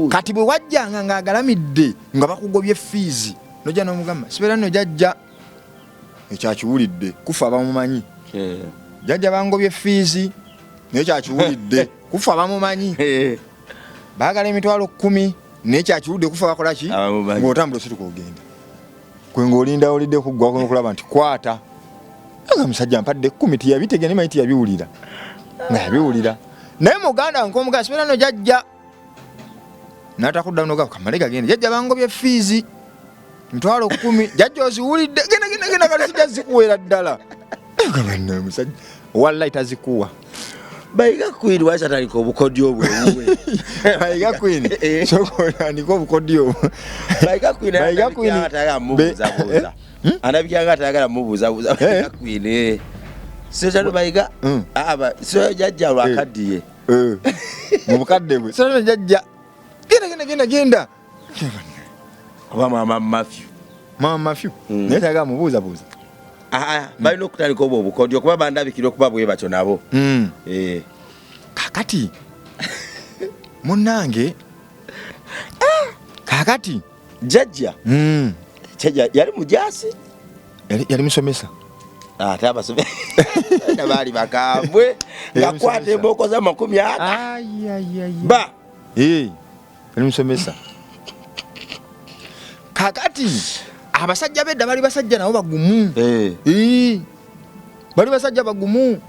kati bwe wajjanga ng'agalamidde nga bakugobye fees nojja n'omugamba sibeera nno jajja ekyakiwulidde kufa abamumanyi jajja bangobye fees naye kyakiwulidde kufa abamumanyi baagala emitwalo 10 naye kyakiwulidde kufa bakola ki ng'otambula osituka ogenda kwe ng'olinda olidde kuggwako n'okulaba nti kwata nga musajja mpadde 10 tiyabitegera nimanyi tiyabiwulira nga yabiwulira naye muganda nk'omuganda sibeera nno jajja n'atakuddamu noga kamale gagende jajja bangobye fees mitwalo 10 jajja oziwulidde genda kali sijja zikuwera ddala gabanna musajja wallahi tazikuwa Bayiga Queen wasataliko obukodyo bwewe Bayiga Queen soko ndiko obukodyo Bayiga Queen atagala mubuza buza anabikyanga atagala mubuza buza Bayiga Queen sejalo bayiga aba so jajja lwakadiye mu bukadde bwe so jajja genda oba mama Matthew netaga mubuza buza balina okutandika obwo obukodyo kuba bandabikira okuba bwe batyo nabo kakati munnange kakati jajja yali mujasi yali musomesa ate abasomesa bali bakambwe ngakwata emboko za 40 ba yali musomesa kakati abasajja bedda bali basajja nabo bagumu bali basajja bagumu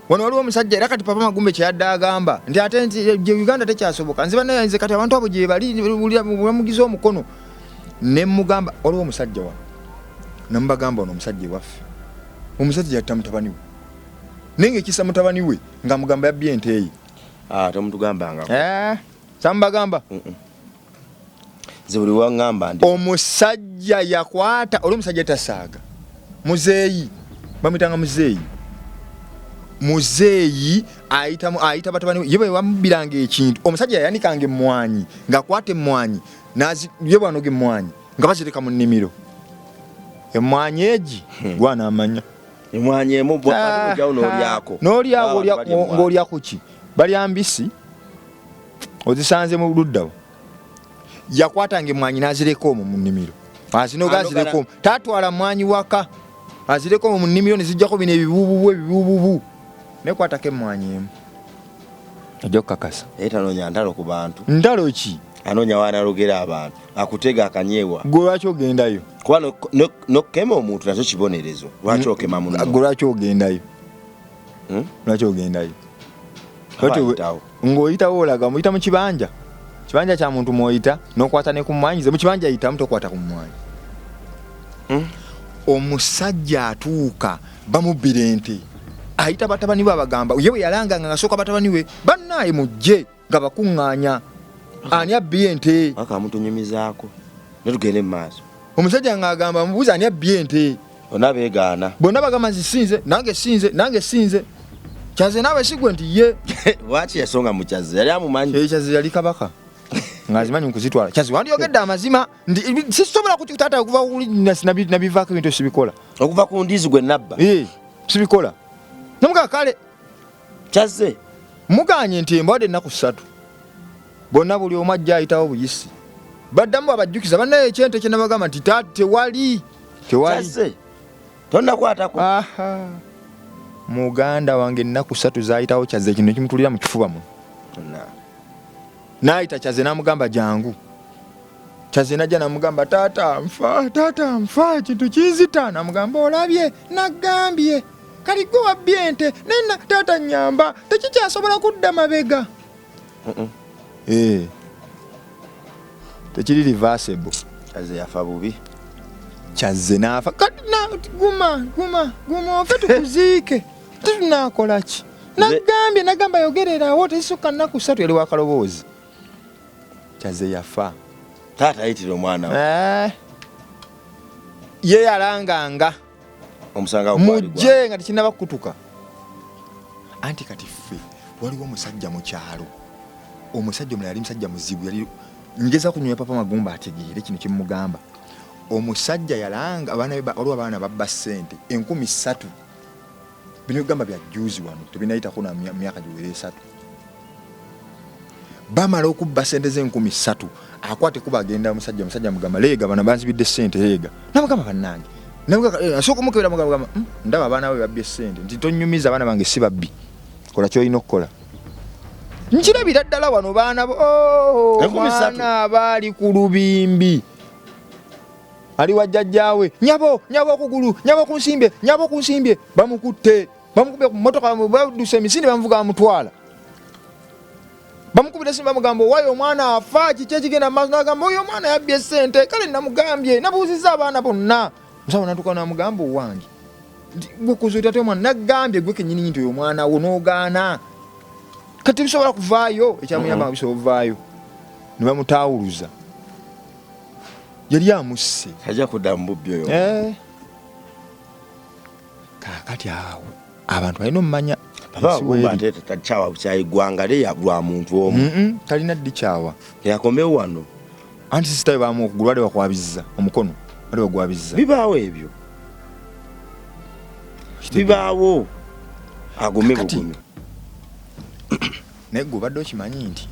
wano waliwo omusajja era kati papa Magumbe kyadda agamba nti ate nti Uganda tekyasoboka nziba naye nze kati abantu abo gye bali bamugiza omukono ne mugamba waliwo omusajja wa nambagamba ono omusajja waffe omusajja yatta mutabani we nenge ekisa mutabani we nga mugamba yabbye ente ye tomutugambanga sambagamba zibuli wangamba ndi omusajja yakwata omusajja tasaaga muzeeyi bamitanga muzeeyi ayita batabani yebe wamubiranga ekintu omusajja yanikanga emmwanyi ngakwata emmwanyi nazi yebo anoge emmwanyi nga bazireka mu nnimiro emmwanyi egi gwana amanya emmwanyi emu bwa jawo n'olyako ng'olyako ki bali ambisi ozisanze mu luddawo yakwatanga emmwanyi nazireka omwo mu nnimiro azinoga azireka tatwala mmwanyi waka azireka omwo mu nnimiro ne zijjako bino ebibububu nekwatako emmwanyi emu ojja okukakasa tanoonya ntalo ku bantu ntalo ki anoonya wanalogera abantu akutega akanyeewa gwe lwaki ogendayo kuba nokukema omuntu nakyo kibonerezo lwaki okema muno gwe lwaki ogendayo ng'oyitawo olaga muyita mu kibanja kya muntu mwoyita n'okwata ne ku mmwanyi ze mu kibanja yitamu tokwata ku mmwanyi omusajja atuuka bamubbira ente ayita batabani be abagamba ye bwe yalanga nga asooka batabani we bannaye mujje nga bakuŋŋaanya ani abbye ente akamutunyumizaako netugende mu maaso omusajja ng'agamba mubuuza ani abbye ente bonna beegaana bonna bagamba nzisinze nange sinze kyaze naawe sigwe nti ye lwaki yasonga mu kyaze yali amumanyi kyaze yali kabaka ngazimanyi nkuzitwala kyazi wandyogedde amazima sisobola kuti taata okuva nabivaako ebintu sibikola okuva ku ndizi gwe nabba sibikola nomugaa kale kyaze muganye nti embwadde ennaku 3 bonna buli omu ajja ayitawo buyisi baddamu abajjukiza bannaye ekyente kye nabagamba nti tewali kyaze tonnakwatako muganda wange ennaku 3 zayitawo kyaze kino kimutulira mu kifuba mu naayita kyaze namugamba jangu kyaze najja namugamba taata nfa ekintu kinzita namugamba olabye nagambye kali gwe wabbye ente nena taata nyamba tekikyasobola kudda mabega tekiri reversible kyaze yafa bubi kyaze naafa kati guma ofe tukuziike tunakolaki nagamba yogererawo tesukka nnaku 3 yali wakaloboozi kyaze yafa taata ayitira omwana ye yalanganga omusanga mujje nga tekinaba kutuka anti kati ffe waliwo omusajja mu kyalo omusajja omulala yali musajja muzibu yali ngeza kunywa papa Magumba ategeere kino kimugamba omusajja yalanga abaana babba ssente 3,000 bino gamba bya juzi wano tebinayitako na myaka giwere 3 bamala okubba ssente ze3,000 akwate kuba agenda omusajja mugamba leega bana banzibidde ssente leega namugamba bannange asooka omukebera mugamba ndaba abaana be babbye ssente nti tonyumiza abaana bange si babbi kola kyolina okukola nkirabira ddala wano baana baana abaali ku lubimbi ali wajjajjaawe nyabo okugulu nyabo kunsimbye bamukutte bamukubye ku mmotoka baduse emisinde bamuvuga bamutwala bamukubira simba mugambo wayo omwana afa kiki ekigenda mu maaso n'agamba oyo omwana yabbye ssente kale namugambye nabuuzizza abaana bonna musawo natuuka namugambo wange gwe tate omwana nagambye gwe kennyini nti oyo omwana wo n'ogaana kati bisobola kuvaayo ekyamuyamba nga bisobola kuvaayo ne bamutaawuluza yali amusse ajja kudda mu bubbi oyo kaakati awo abantu balina omumanya kyawa bukyayigwanga leya lwa muntu omu talina ddi kyawa yakomewo wano anti sisitawe bamu okugulu bali bakwabizza omukono bali bagwabizza bibaawo ebyo bibaawo agome bugumi naye gwe obadde okimanyi nti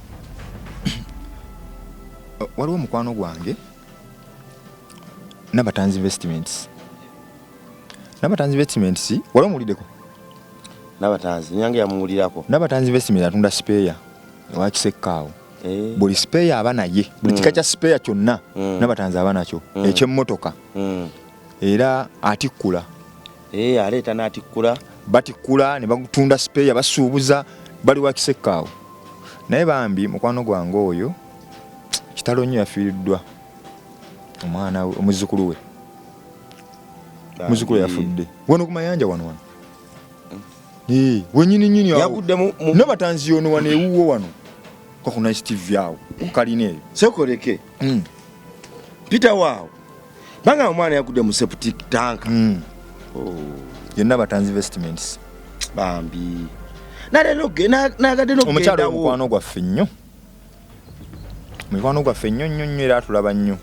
waliwo omukwano gwange Nabatanzi Investments waliwo muwuliddeko Nabatanzi nyange yamuwulirako Nabatanzi Investments atunda spare ewa Kisekkaawo buli spare aba naye buli kika kya spare kyonna Nabatanzi aba nakyo eky'emmotoka era atikkula aleeta n'atikkula batikkula ne batunda spare basuubuza bali wa Kisekkaawo naye bambi mukwano gwange oyo kitalo nnyo yafiiriddwa omwana omuzzukulu we muzzukulu yafudde wano ku mayanja wano wenyini yaguddemu Nabatanzi ono wano ewuwo wano ku Nice TV awo kalina eyo sekoleke Peter waawo banga omwana yagudde mu septic tank ye Nabatanzi Investments bambi nagadde omukyalo omukwano gwaffe nnyo nnyo era atulaba nnyo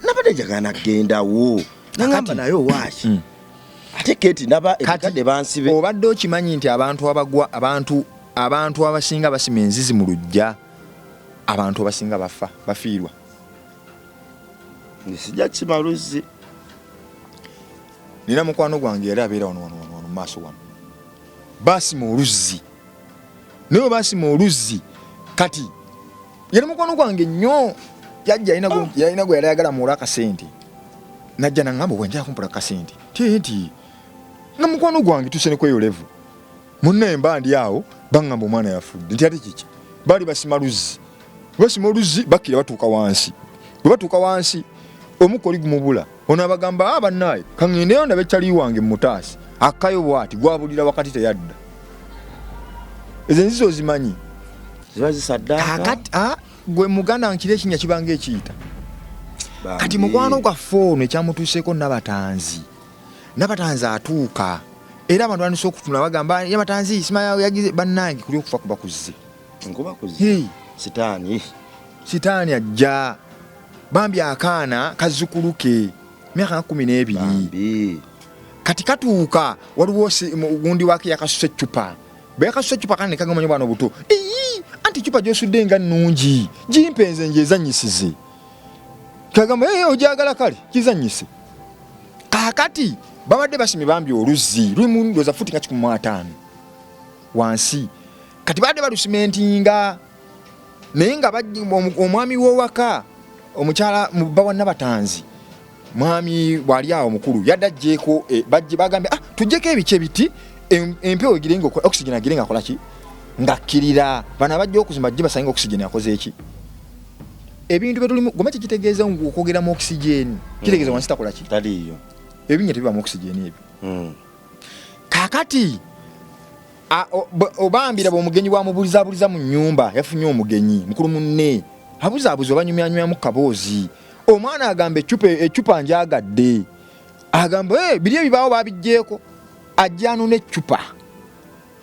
nabadde njagala nagendawo nagamba naye owaki ate keti ebikadde bansibe obadde okimanyi nti abantu abasinga basima enzizi mu lujja abantu abasinga bafiirwa sijja kisima luzzi nina mukwano gwange yali abeera wano mu maaso wano basima oluzzi naye basima oluzzi kati yali mukwano gwange nnyo yajja yalina gwe yali ayagala muwula akasente najja naŋŋamba bwenjala kumpula akasente nti nga mukwano gwange tuse ne kweyolevu munnaye mba ndi awo baŋŋamba omwana yafudde nti ate kiki baali basima luzzi bakkira batuuka wansi bwe batuuka wansi omukka oli gumubula ono abagamba bannaaye kaŋŋendeyo ndabe ekyali wange mutaasi akkayo bwati gwabulira wakati teyadda ezo enzizi ozimanyi ziba zisaddaaka gwe muganda nkira ekinnya kibanga ekiyita kati mukwano gwaffe ono ekyamutuuseeko Nabatanzi atuuka era abantu bandise okutuna bagamba Nabatanzi simayawo yagize bannange kuli okufa kuba kuzze sitaani ajja bambi akaana kazzukulu ke myaka 12 kati katuuka waliwo gundi wake yakasusa eccupa bwe yakasusa eccupa kandi nekagamba bwana obuto anti eccupa gyosudde nga nnungi gimpenze njezanyisize kagamba ojagala kale kizanyise kakati babadde basimye bambi oluzzi lulimu ndoza futi nga 15 wansi kati badde balusimentinga naye nga omwami w'owaka omukyala bawa Nabatanzi mwami wali awo mukulu yadda ajjeeko bagambye tujjeko ebice biti empewo egirenga oxygen agirenga akola ki ngakkirira bano abajja okuzimba gye basange oxygen akoze eki ebintu betulimu goma kitegeeza okwogera mu oxygen kitegeeza wansi takola ki taliyo ebinya tebiba mu oxygen ebyo kakati obambira bw'omugenyi bwamubulizabuliza mu nnyumba yafunye omugenyi mukulu munne abuzaabuza obanyumyanyumya mu kaboozi omwana agamba ecupa njagadde agamba biri ebibaawo babijjeeko ajja anona ecupa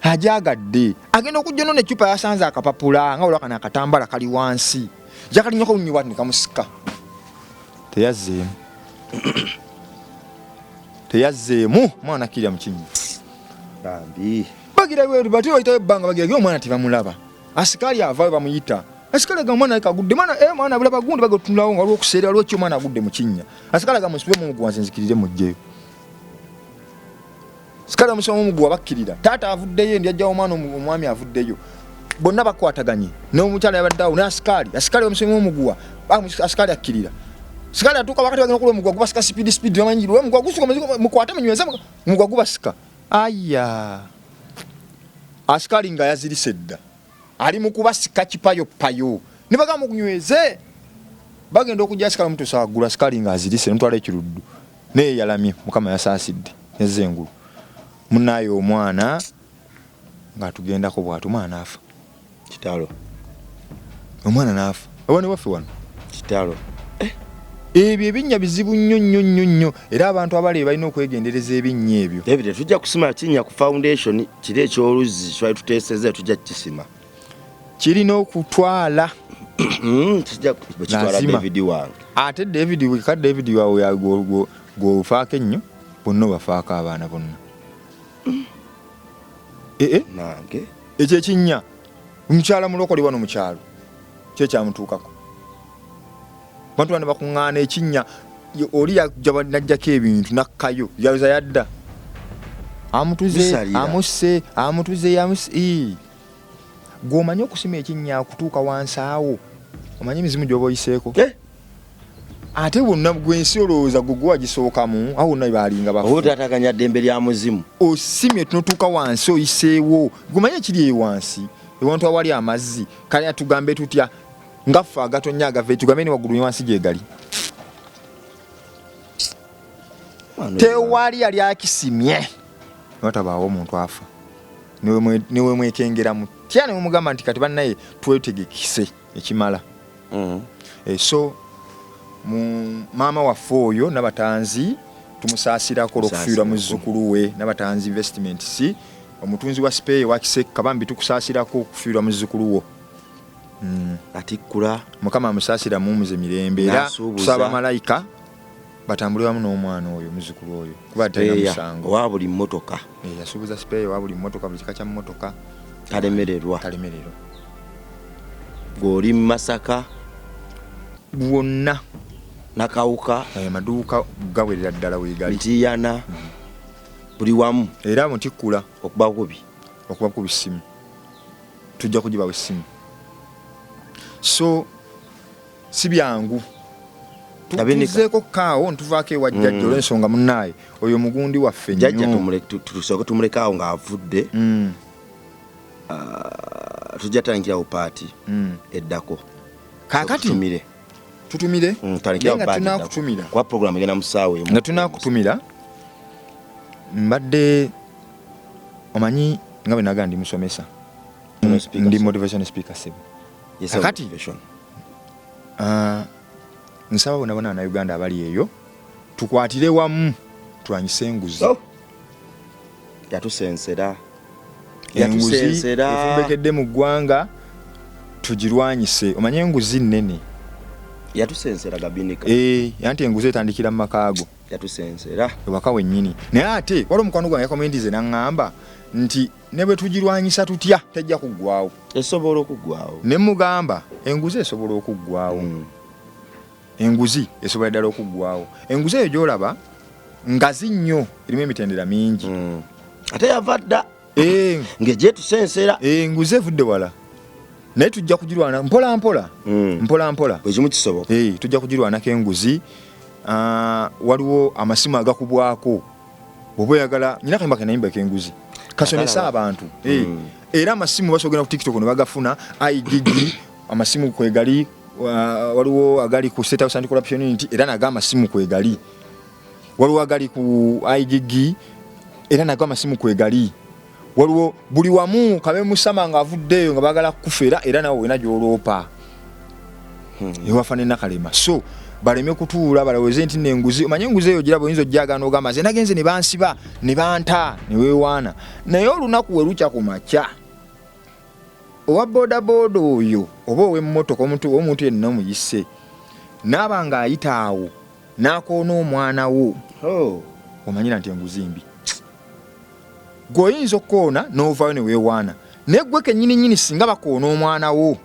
ajagadde agenda okujja nona ecupa yasanze akapapula nga olwakana akatambala kali wansi jakalinyako lunyibwa nikamusika teyazzeemu mwana kirya mukinyi bambi bagira bweru bati bayitayo ebbanga bagira omwana tebamulaba asikali avaayo bamuyita asikali ga mwana agudde mwana bulaba gundi bagotunulawo nga olwokuseera lwekyo omwana agudde mu kinnya asikali ga musibe mu mugwa nzikirire mujjeyo asikali amusoma mu mugwa bakkirira taata avuddeyo ndiyajja omwana omwami avuddeyo bonna bakwataganye n'omukyala yabaddawo asikali amusoma mu mugwa asikali akkirira asikali atuuka wakati bagenda okula omugwa gubasika speed bamanyirwe omugwa gusuka mukwate munyweza omugwa gubasika aya asikali nga yazirise dda ali mukubasika kipayo payo nibagamba kunyweze bagenda okujja asikali mutuusa waggulu asikali nga azirise nomutwala ekiruddu naye yalamye mukama yasaasidde yazze engulu munayo omwana nga tugendako bwatu mwana afa kitalo omwana nafa abone waffe wano kitalo ebyo ebinnya bizibu nnyo era abantu abali balina okwegendereza ebinnya ebyo David tujja kusima kinnya ku foundation kiri ekyoluzzi twali tuteeseze tujja kukisima kirina okutwala tujja kukitwala David wange ate David wawe gwofaako ennyo bonna bafaako abaana bonna nange ekyo ekinnya omukyala mulokole wano mu kyalo kyo kyamutuukako bantu bana bakuŋŋaana ekinnya oli najjako ebintu nakkayo yaza yadda amutuze gw'omanyi okusima ekinnya akutuuka wansi awo omanyi emizimu gy'oba oyiseeko ate bonna gwensi olowooza gwe wagisookamu awo wonna balinga batataganya ddembe lya muzimu osimye tunotuuka wansi oyiseewo gw'omanyi ekiri ewansi ewantu awali amazzi kale atugambe tutya ngaffe agatonya agave tugambe ni waggulu wansi gyegali tewali yali akisimye watabaawo omuntu afa niwe mwekengeramu tya ne mumugamba nti kati bannaye twetegekise ekimala so maama waffe oyo n'abatanzi tumusaasirako olw'okufiirwa muzzukulu we n'abatanzi investments omutunzi wa spare wakiseka bambi tukusaasirako okufiirwa muzzukulu wo atikkula mukama amusaasira mumuze mirembe era tusaba malayika batambule wamu n'omwana oyo muzzukulu oyo kuba talina musango wa buli mmotoka yasuubuza spare wa buli mmotoka buli kika kya mmotoka talemererwa gw'oli mu Masaka gwonna nakawuka maduuka gawerera ddala weegali ntiyana buli wamu era mutikkula okuba kubi ssimu tujja kugibawo essimu so si byangu tuzeeko kaawo ntuvaako ewajjajja olw'ensonga munnaaye oyo mugundi waffe jjajja tusooke tumulekaawo ng'avudde tujja tandikirawo paati eddako kaakati tutumire nga tunakutumira kuba program egenda mu ssaawa emu nga tunakutumira mbadde omanyi nga bwe naga ndi musomesa ndi motivation speaker sebo kakati nsaba bona bonna Uganda abali eyo tukwatire wamu twanyise enguzi yatusensera efumbekedde mu ggwanga tugirwanyise omanye enguzi nnene yatusensera gabinika anti enguzi etandikira mu makaago yatusensera ewaka wennyini naye ate waliwo omukwano gwange yakomendize naŋŋamba nti ne bwe tugirwanyisa tutya tejja kuggwawo esobola okuggwawo ne mugamba enguzi esobola okuggwawo enguzi esobola ddala okuggwawo enguzi eyo gy'olaba ngazi nnyo erimu emitendera mingi ate yava dda ng'egyetusensera enguzi evudde wala naye tujja kugirwana mpola mpola ekimu kisoboka tujja kugirwanako enguzi waliwo amasimu agakubwako bw'oba oyagala nyina kayimba kenayimbako enguzi kasomesa abantu era amasimu basogera ku TikTok ne bagafuna igg amasimu kwegali waliwo agali ku State House Anti-Corruption Unity era naga amasimu kwegali waliwo agali ku igg era naga amasimu kwegali waliwo buli wamu kabe musama nga avuddeyo nga bagala kufera era nawe wena gyoloopa ewafa Nakalema. So baleme kutuula baloweze nti n'enguzi omanye enguzi eyo gira boyinza ojjagana ogamba nze nagenze ne bansiba ne banta ne weewaana naye olunaku we lukya ku makya owa bodaboda oyo oba ow'emmotoka omuntu yenna omuyise naaba nga ayita awo n'akoona omwana wo omanyira nti enguzi mbi gweoyinza okkoona n'ovaayo ne weewaana naye gwe kennyini singa bakoona omwana wo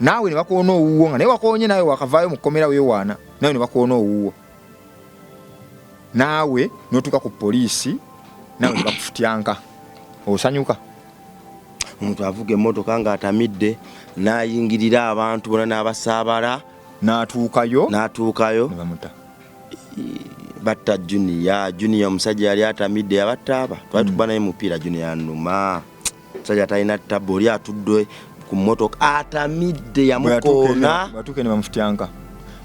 naawe ne bakoona owuwo nga naye wakoonye naawe wakavaayo mu kkomera weewaana naawe ne bakoona owuwo naawe n'otuuka ku poliisi naawe ne bakufutyanka osanyuka. Omuntu avuga emmotoka ng'atamidde n'ayingirira abantu bona n'abasaabala n'atuukayo ne bamuta. Batta Junior omusajja yali atamidde yabatta aba twali tuba naye mupiira Junior Anuma omusajja talina ttabu oli atudde ku mmotoka atamidde yamukoona batuuke ne bamufutyanka.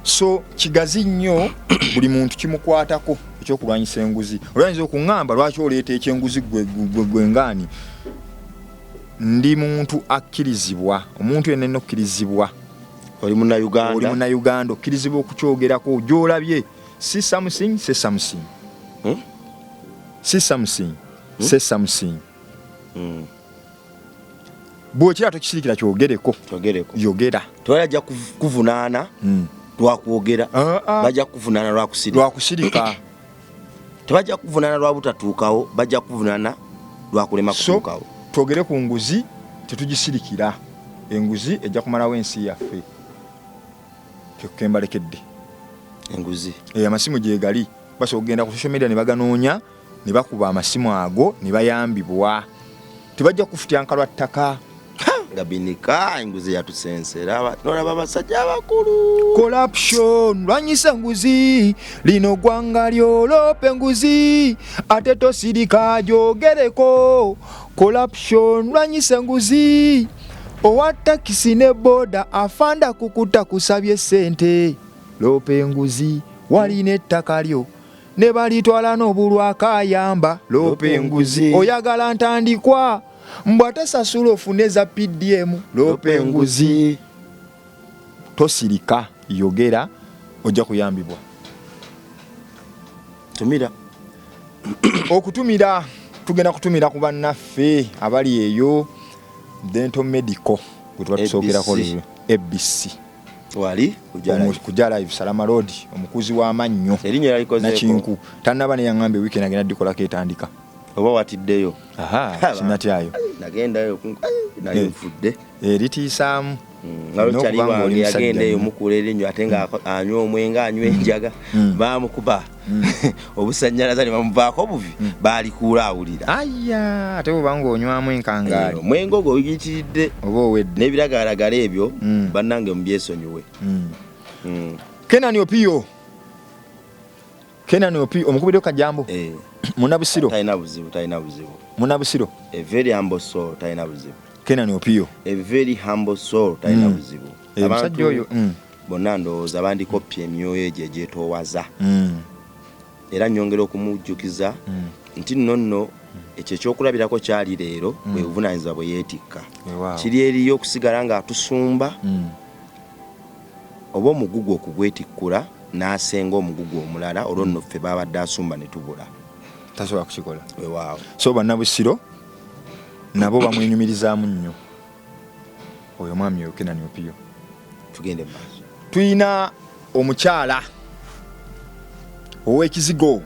So kigazi nnyo buli muntu kimukwatako ekyokulwanyisa enguzi. Olwanyisa okuŋŋamba lwaki oleeta ekyenguzi gwe ngaani ndi muntu akkirizibwa omuntu yenna okkirizibwa oli munnayuganda okkirizibwa okukyogerako gy'olabye si something say something si something say something bw'okira tokisirikira kyogereko yogera tewalajja kuvunaana lwakwogera bajja kuvunaana lwakusirika tebajja kuvunaana lwa butatuukawo bajja kuvunaana lwakulema kutuukawo. Twogere ku nguzi tetugisirikira enguzi ejja kumalawo ensi yaffe kembalekedde enguzi amasimu gye gali basobola okugenda ku social media ne baganoonya ne bakuba amasimu ago ne bayambibwa tebajja kufutyanka lwa ttaka gabinika enguzi yatusensera nolaba abasajja abakulu corruption lwanyisa nguzi lino gwanga lyolope nguzi ate tosirika gyogereko corruption lwanyisa nguzi owa takisi ne boda afanda kukuta kusabye sente lope nguzi walina ettaka lyo ne balitwala n'obulwaka ayamba lope nguzi oyagala ntandikwa mbwate sasula ofune za PDM lope nguzi tosirika yogera ojja kuyambibwa tumira okutumira tugenda kutumira ku bannaffe abali eyo dental medical gwe tubatusogerako lero ABC wali kujja live Salama Road omukuzi w'amannyo erinnya yalikozeeko nakinku tannaba ne yaŋŋamba weekend agenda dikolako etandika oba watiddeyo sinatyayo nagendayo nali nfudde eritiisaamu nalokyali wange yagendeyo mukula erinnya ate nga anywa omwenga anywa enjaga bamukuba obusannyalaza ne bamuvaako obuvi baalikuula awulira aya ate bwoba ng'onywamu enkangaali omwenge ogwo oyitiridde oba owedde n'ebiragalalagala ebyo bannange mubyesonyiwe. Kenani Opiyo omukubidde Kajambo Munabusiro talina buzibu Munabusiro a very humble soul talina buzibu. Kenani Opiyo a very humble soul talina buzibu. Omusajja oyo bonna ndowooza bandikoppye emyoyo egyo egyetoowaza era nnyongera okumujjukiza nti nno ekyo ekyokulabirako kyali leero bwe buvunaanyizibwa bwe yeetikka kiri eriyo okusigala ng'atusumba oba omugugu okugwetikkula n'asenga omugugu omulala olwo nno ffe babadde asumba ne tubula tasobola kukikola weewaawo. So bannabusiro nabo bamwenyumirizaamu nnyo oyo mwami oyo Kenani Opiyo. Tugende maaso tuyina omukyala ow'ekizigo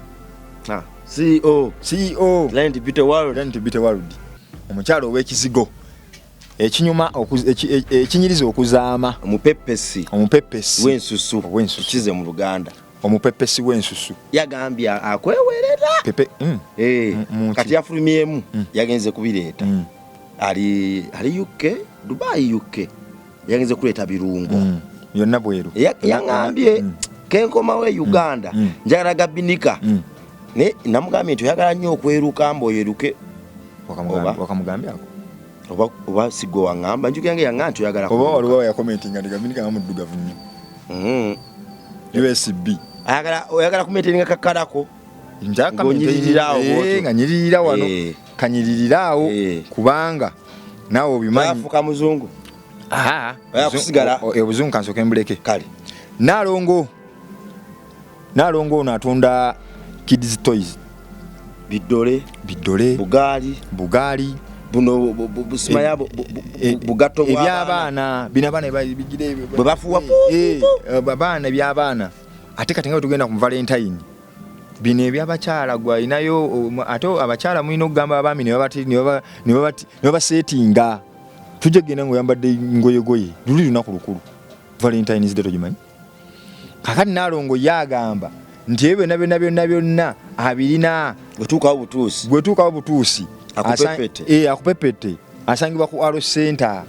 CEO Land Beauty World omukyala ow'ekizigo ekinyuma ekinyiriza okuzaama omupepesi w'ensusu tukize mu Luganda omupepesi w'ensusu yagambye akwewerera kati yafulumyemu yagenze kubireeta ali UK Dubai UK yagenze kuleeta birungo yonna bweru yagambye kenkomawo e Uganda njagala gabinika ne namugambye nti oyagala nnyo okweruka mboyeruke wakamugambye ako oba sigo waŋŋamba njuki yange yaŋŋa nti oyagala oba waliwo yakomentinga nti gabinika nga muddugavu nnyo USB oyagala kumeteringa kakalako nga nyiririra wano kanyiririrawo kubanga naawe obimanyi afuka muzungu kusigala obuzungu kansoke mbuleke kale Nalongo ono atunda kids toys bidole bugali buno busimayabo bugato ebyabaana binabaana bigire bwe bafuwa babaana ebyabaana ate kati nga tugenda ku Valentine bino ebyabakyala gwa inayo ate abakyala mulina okugamba abaami ne babasetinga tujje genda ngoyambadde ngoyegoye luli lunaku lukulu Valentine zide togimanyi kakati Nalongo yagamba nti ebyo byonna abirina bwetuukawo butuusi akupepete asangibwa ku Aro Center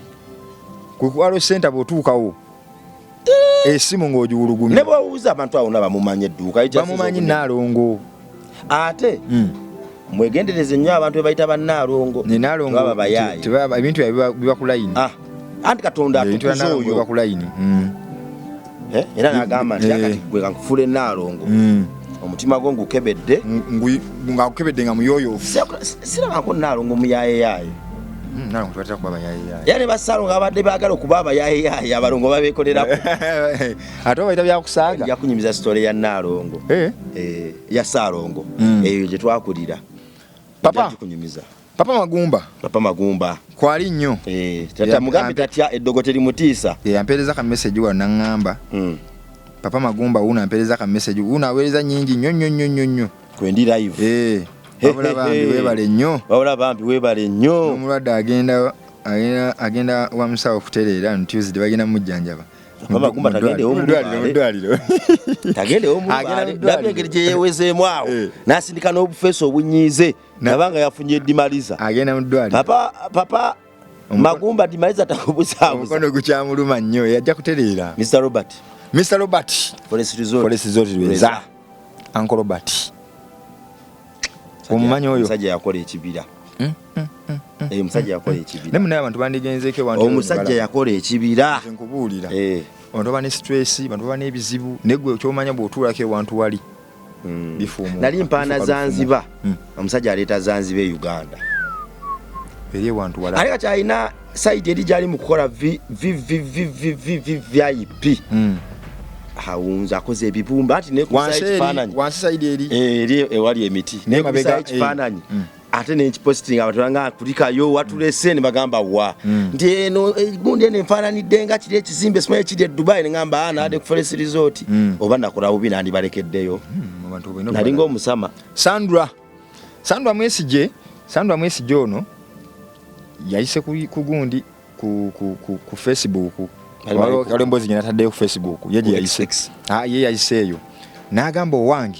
bw'otuukawo esimu ng'ogiwulugumya ne bw'owuza abantu awo bamumanyi edduuka bamumanyi Nalongo ate mwegendereze nnyo abantu bebayita bannalongo baba bayaye ebintu biba ku layini anti Katonda atukuza oyo biba ku layini era n'agamba nti akati gwe kankufula Nalongo omutima gwo ngukebedde nga muyoyoofu sirabako Nalongo muyayeyaye Nalongo tubatera kuba bayayeyaye era ne basalongo abadde baagala okuba abayayeyaye abalongo babeekolerako ate obaita byakusaaga nja kunyumiza sitole ya Nalongo ya Saalongo eyo gye twakulira Papa Magumba kwali nnyo tata mugambi tatya eddogo terimutiisa yampeereza ka message wa nangamba Papa Magumba una ampeereza ka message una aweereza nyingi nnyo kwendi live wabula bambi weebale nnyo omulwadde agenda wa musawo kutereera on Tuesday bagenda mujjanjaba Magumba tagende labye engeri gye yeewezeemu awo n'asindika n'obufeesi obunyiize nabanga yafunye edimaliza agenda mu ddwaliro papa Magumba dimaliza takubuzaabuza omukono gukyamuluma nnyo yajja kutereera Mr. Robert Forest Resort Lweza Uncle Robert omumanyi oyo omusajja yakola ekibira omusajja yakola ekibira ne munaye abantu bandigenzeeko omusajja yakola ekibira nkubuulira abantu baba ne stress abantu baba n'ebizibu negwe kyomanya bw'otuulako ewantu wali bifuumu nali mpaana Zanzibar omusajja aleeta Zanzibar e Uganda eri ewantu wala aleka kyalina site eri gyali mu kukola VIP awunza akoze ebibumba ati wansi side eri ewali emiti nekusa ekifaananyi ate n'ekipositing abantu banga kulikayo watulese ne bagamba wa nti eno gundi eno enfaananidde nga kiri ekizimbe simanyi kiri e Dubai ne ngamba naade ku Forest Resort oba nakola bubi nandibalekeddeyo nali ng'omusama Sandra Mwesije ono yayise ku gundi ku Facebook waliwo emboozi gye nataddeyo ku Facebook ye yayiseeyo n'agamba owange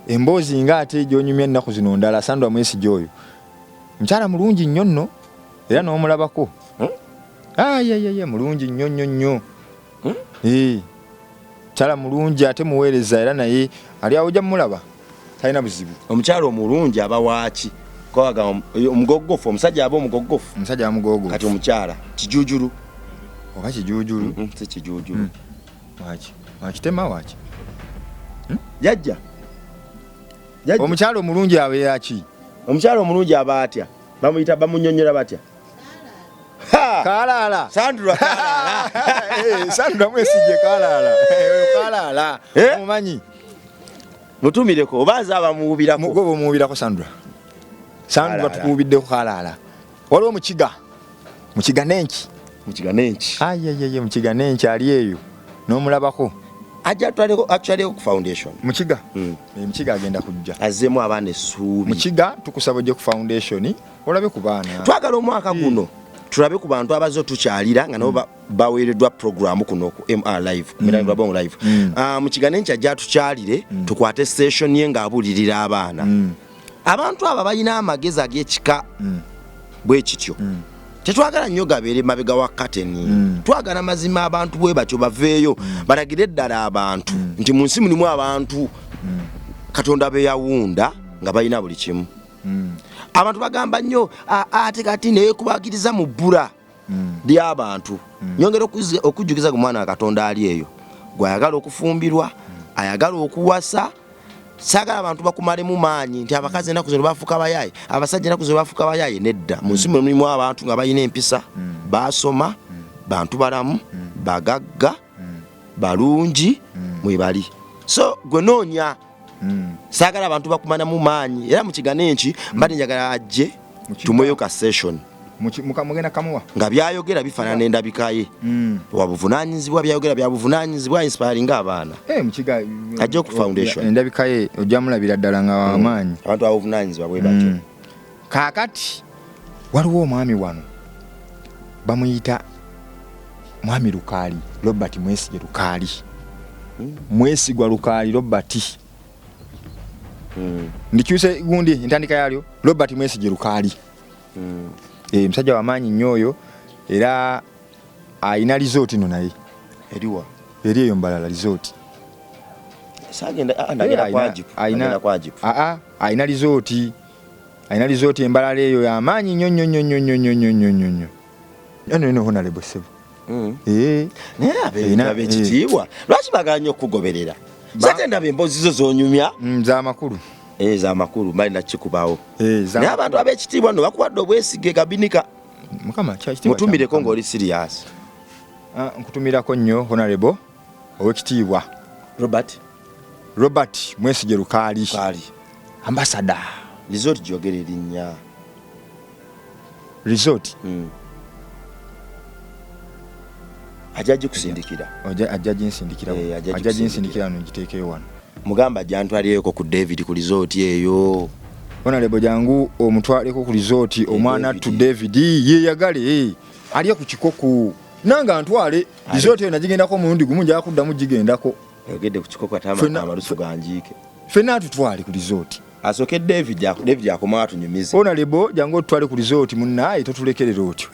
emboozi nga ate gy'onyumya ennaku zino ndala Sandra Mwesije oyo mukyala mulungi nnyo nno era n'omulabako mulungi nnyo mukyala mulungi ate muweereza era naye ali awo ojja mulaba talina buzibu omukyala omulungi aba waaki omugoggofu omusajja aba omugoggofu kati omukyala kijujulu oba kijujulu si kijujulu wakitema waki jajja omukyala omulungi abeera ki omukyala omulungi aba atya bamuyita bamunyonyola batya Kalala Sandra Kalala Sandra Mwesije Kalala omumanyi mutumireko obaza abamuubirako mugobo muubirako Sandra tukuubiddeko Kalala waliwo mukiga nenki mukiga nenki ali eyo n'omulabako ajja twaleko actually ku foundation mukiga mukiga agenda kujja azemu abaana essuubi mukiga tukusaba ojje ku foundation olabe ku baana twagala omwaka guno tulabe ku bantu abazo tukyalira nga nabo baweereddwa programu kuno ku MR live Miranda Bongo live mukiga nenki ajja tukyalire tukwate session ye ng'abulirira abaana abantu aba balina amagezi ag'ekika bwe kityo tetwagala nnyo gabeere mabega wa kateni twagala mazima abantu bwe batyo baveeyo balagire ddala abantu nti mu nsi mulimu abantu Katonda be yawunda nga balina buli kimu abantu bagamba nnyo ate kati naye kubagiriza mu bbula ly'abantu nyongera okujjukiza ku mwana wa Katonda ali eyo gwayagala okufumbirwa ayagala okuwasa Sagala abantu bakumale mu maanyi nti abakazi enaku zino bafuuka abayaaye, abasajja enaku zino bafuuka abayaaye. Nedda, mu nsi mulimu abantu nga balina empisa, basoma, bantu balamu, bagagga, balungi, mwebali. So gwe noonya. Sagala abantu bakumana mu maanyi. Era mu kiganiro enki mbadde njagala ajje tumoyoka session. Mugenda kamuwa nga byayogera bifaanana n'endabika ye. Wabuvunaanyizibwa byayogera bya buvunaanyizibwa inspiring abaana. Mukiga ajja ku foundation. Endabika ye ojja mulabira ddala nga wamaanyi. Abantu abavunaanyizibwa bwe batyo. Kaakati waliwo omwami wano bamuyita Mwami Lukaali, Robert Mwesigye Lukaali. Mwesigwa Lukaali Robert. Ndikyuse gundi entandika yalyo Robert Mwesigye Lukaali. Musajja wamaanyi nnyo oyo era ayina resort no naye. Eriwa? Eri eyo Mbalala resort. Sagenda ndagenda kwajibu. Ayina resort. Ayina resort Mbalala eyo y'amaanyi nnyo. Eno honorable Sebo. Nabe ekitiibwa. Lwaki bagala nnyo okugoberera? Sagenda emboozi zo z'onyumya. Z'amakulu. Z'amakulu mbali nakikubawo. Naye abantu ab'ekitiibwa nno bakuwadde obwesige gabinika. Mukama kyakitiibwa. Mutumireko ng'oli serious. Nkutumirako nnyo honorable ow'ekitiibwa Robert Mwesigye Lukaali. Ambassador. Resort gyogera erinnya. Resort. Ajja kusindikira. Ajja jinsindikira. Ajja jinsindikira ngiteekeyo wano. Mugamba jantwaliyeko ku David ku resort eyo. Honorable jangu omutwaleko ku resort omwana tu David ye yagale aliye ku kikoku nanga ntwale resort eyo nagigendako mulundi gumu nja kuddamu gigendako. Yogedde ku kikoku atama amalusu ganjike. Fena tutwale ku resort. Asoke David yakoma atunyumize. Honorable jangu otwale ku resort munnaye totulekerera otyo.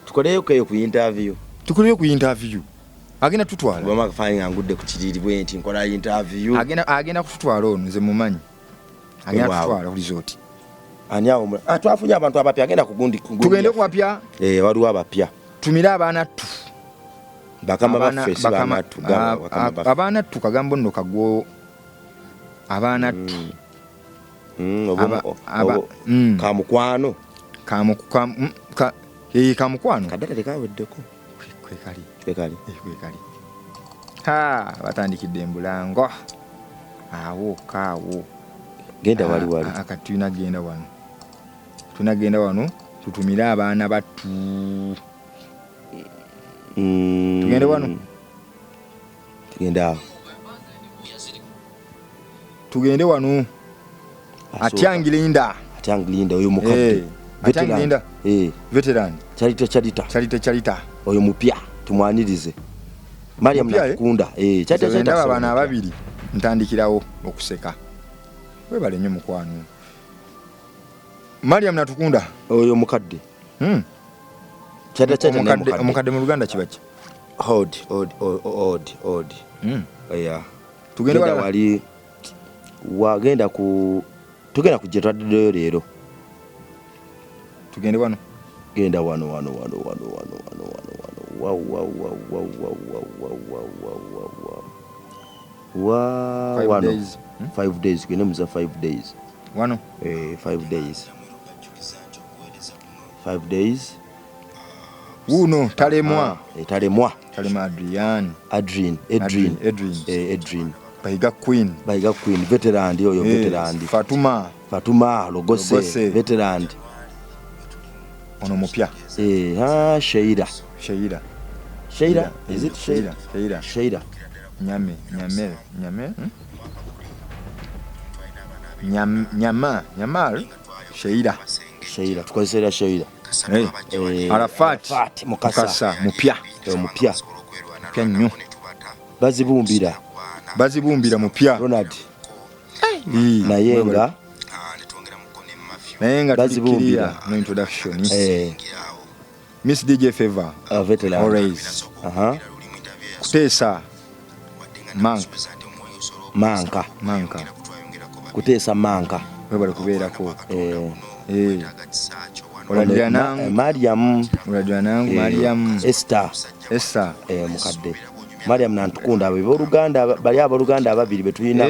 Tukoleyo keyo ku interview. Tukoleyo ku interview. Agenda tutwala. Bama kafanya ngudde ku kiriri bwenti nkola interview. Agenda kututwala ono nze mumanyi. Agenda kututwala ku resort. Ani awo twafunye abantu abapya agenda kugundi. Tugende ku bapya. Waliwo abapya. Tumira abaana tu. Bakama baffe baana tu. Abaana tu kagambo nno kagwo. Abaana tu. Kamukwano. Kamukwano. Kadala lekaweddeko. Kwekali. Batandikidde embulango. Awo kaawo. Genda wali. Akatuna genda wano. Tunagenda wano tutumira abaana battu. Tugende wano. Tugende wano. Atyangilinda oyo mukadde. Atyangilinda. Veteran. Charita. Oyo mupya tumwanirize. Mariam nakunda. Charita abaana ababiri ntandikirawo okuseka. Webale nnyo mukwano. Mariam natukunda. Oyo mukadde. Charita omukadde mu Luganda kibaki? Odd. Tugende wali wagenda tugenda ku jetwaddeyo leero. Tugende wano. Genda wano. Wow. 5 days. Genda muza 5 days. Wano. 5 days. 5 days. Uno talemwa. Talema Adrian. Bayiga Queen. Veteran oyo veteran. Fatuma Logose veteran. Ono mupya. Sheila. Is it Sheila? Nyamal. Sheila. Tukozera Sheila. Arafat Mukasa mupya nnyo. Bazibumbira mupya. Ronald. Nayenga tulikirira no introduction. Miss DJ Favor. Veteran. Always. Kuteesa Manka. Kuteesa Manka. Webale kubeerako. Oladira nangu Mariam. Esther. Mukadde. Mariam Nantukunda abo Oluganda bali Oluganda ababiri betulina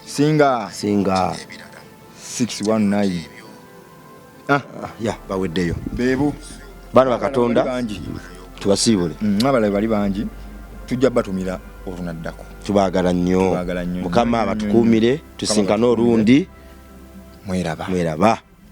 singa 619 ya baweddeyo bebo bana bakatonda tubasiibule abalabe bali bangi tujja batumira olunaddako tubaagala nnyo Mukama abatukuumire tusinkane olundi mweraba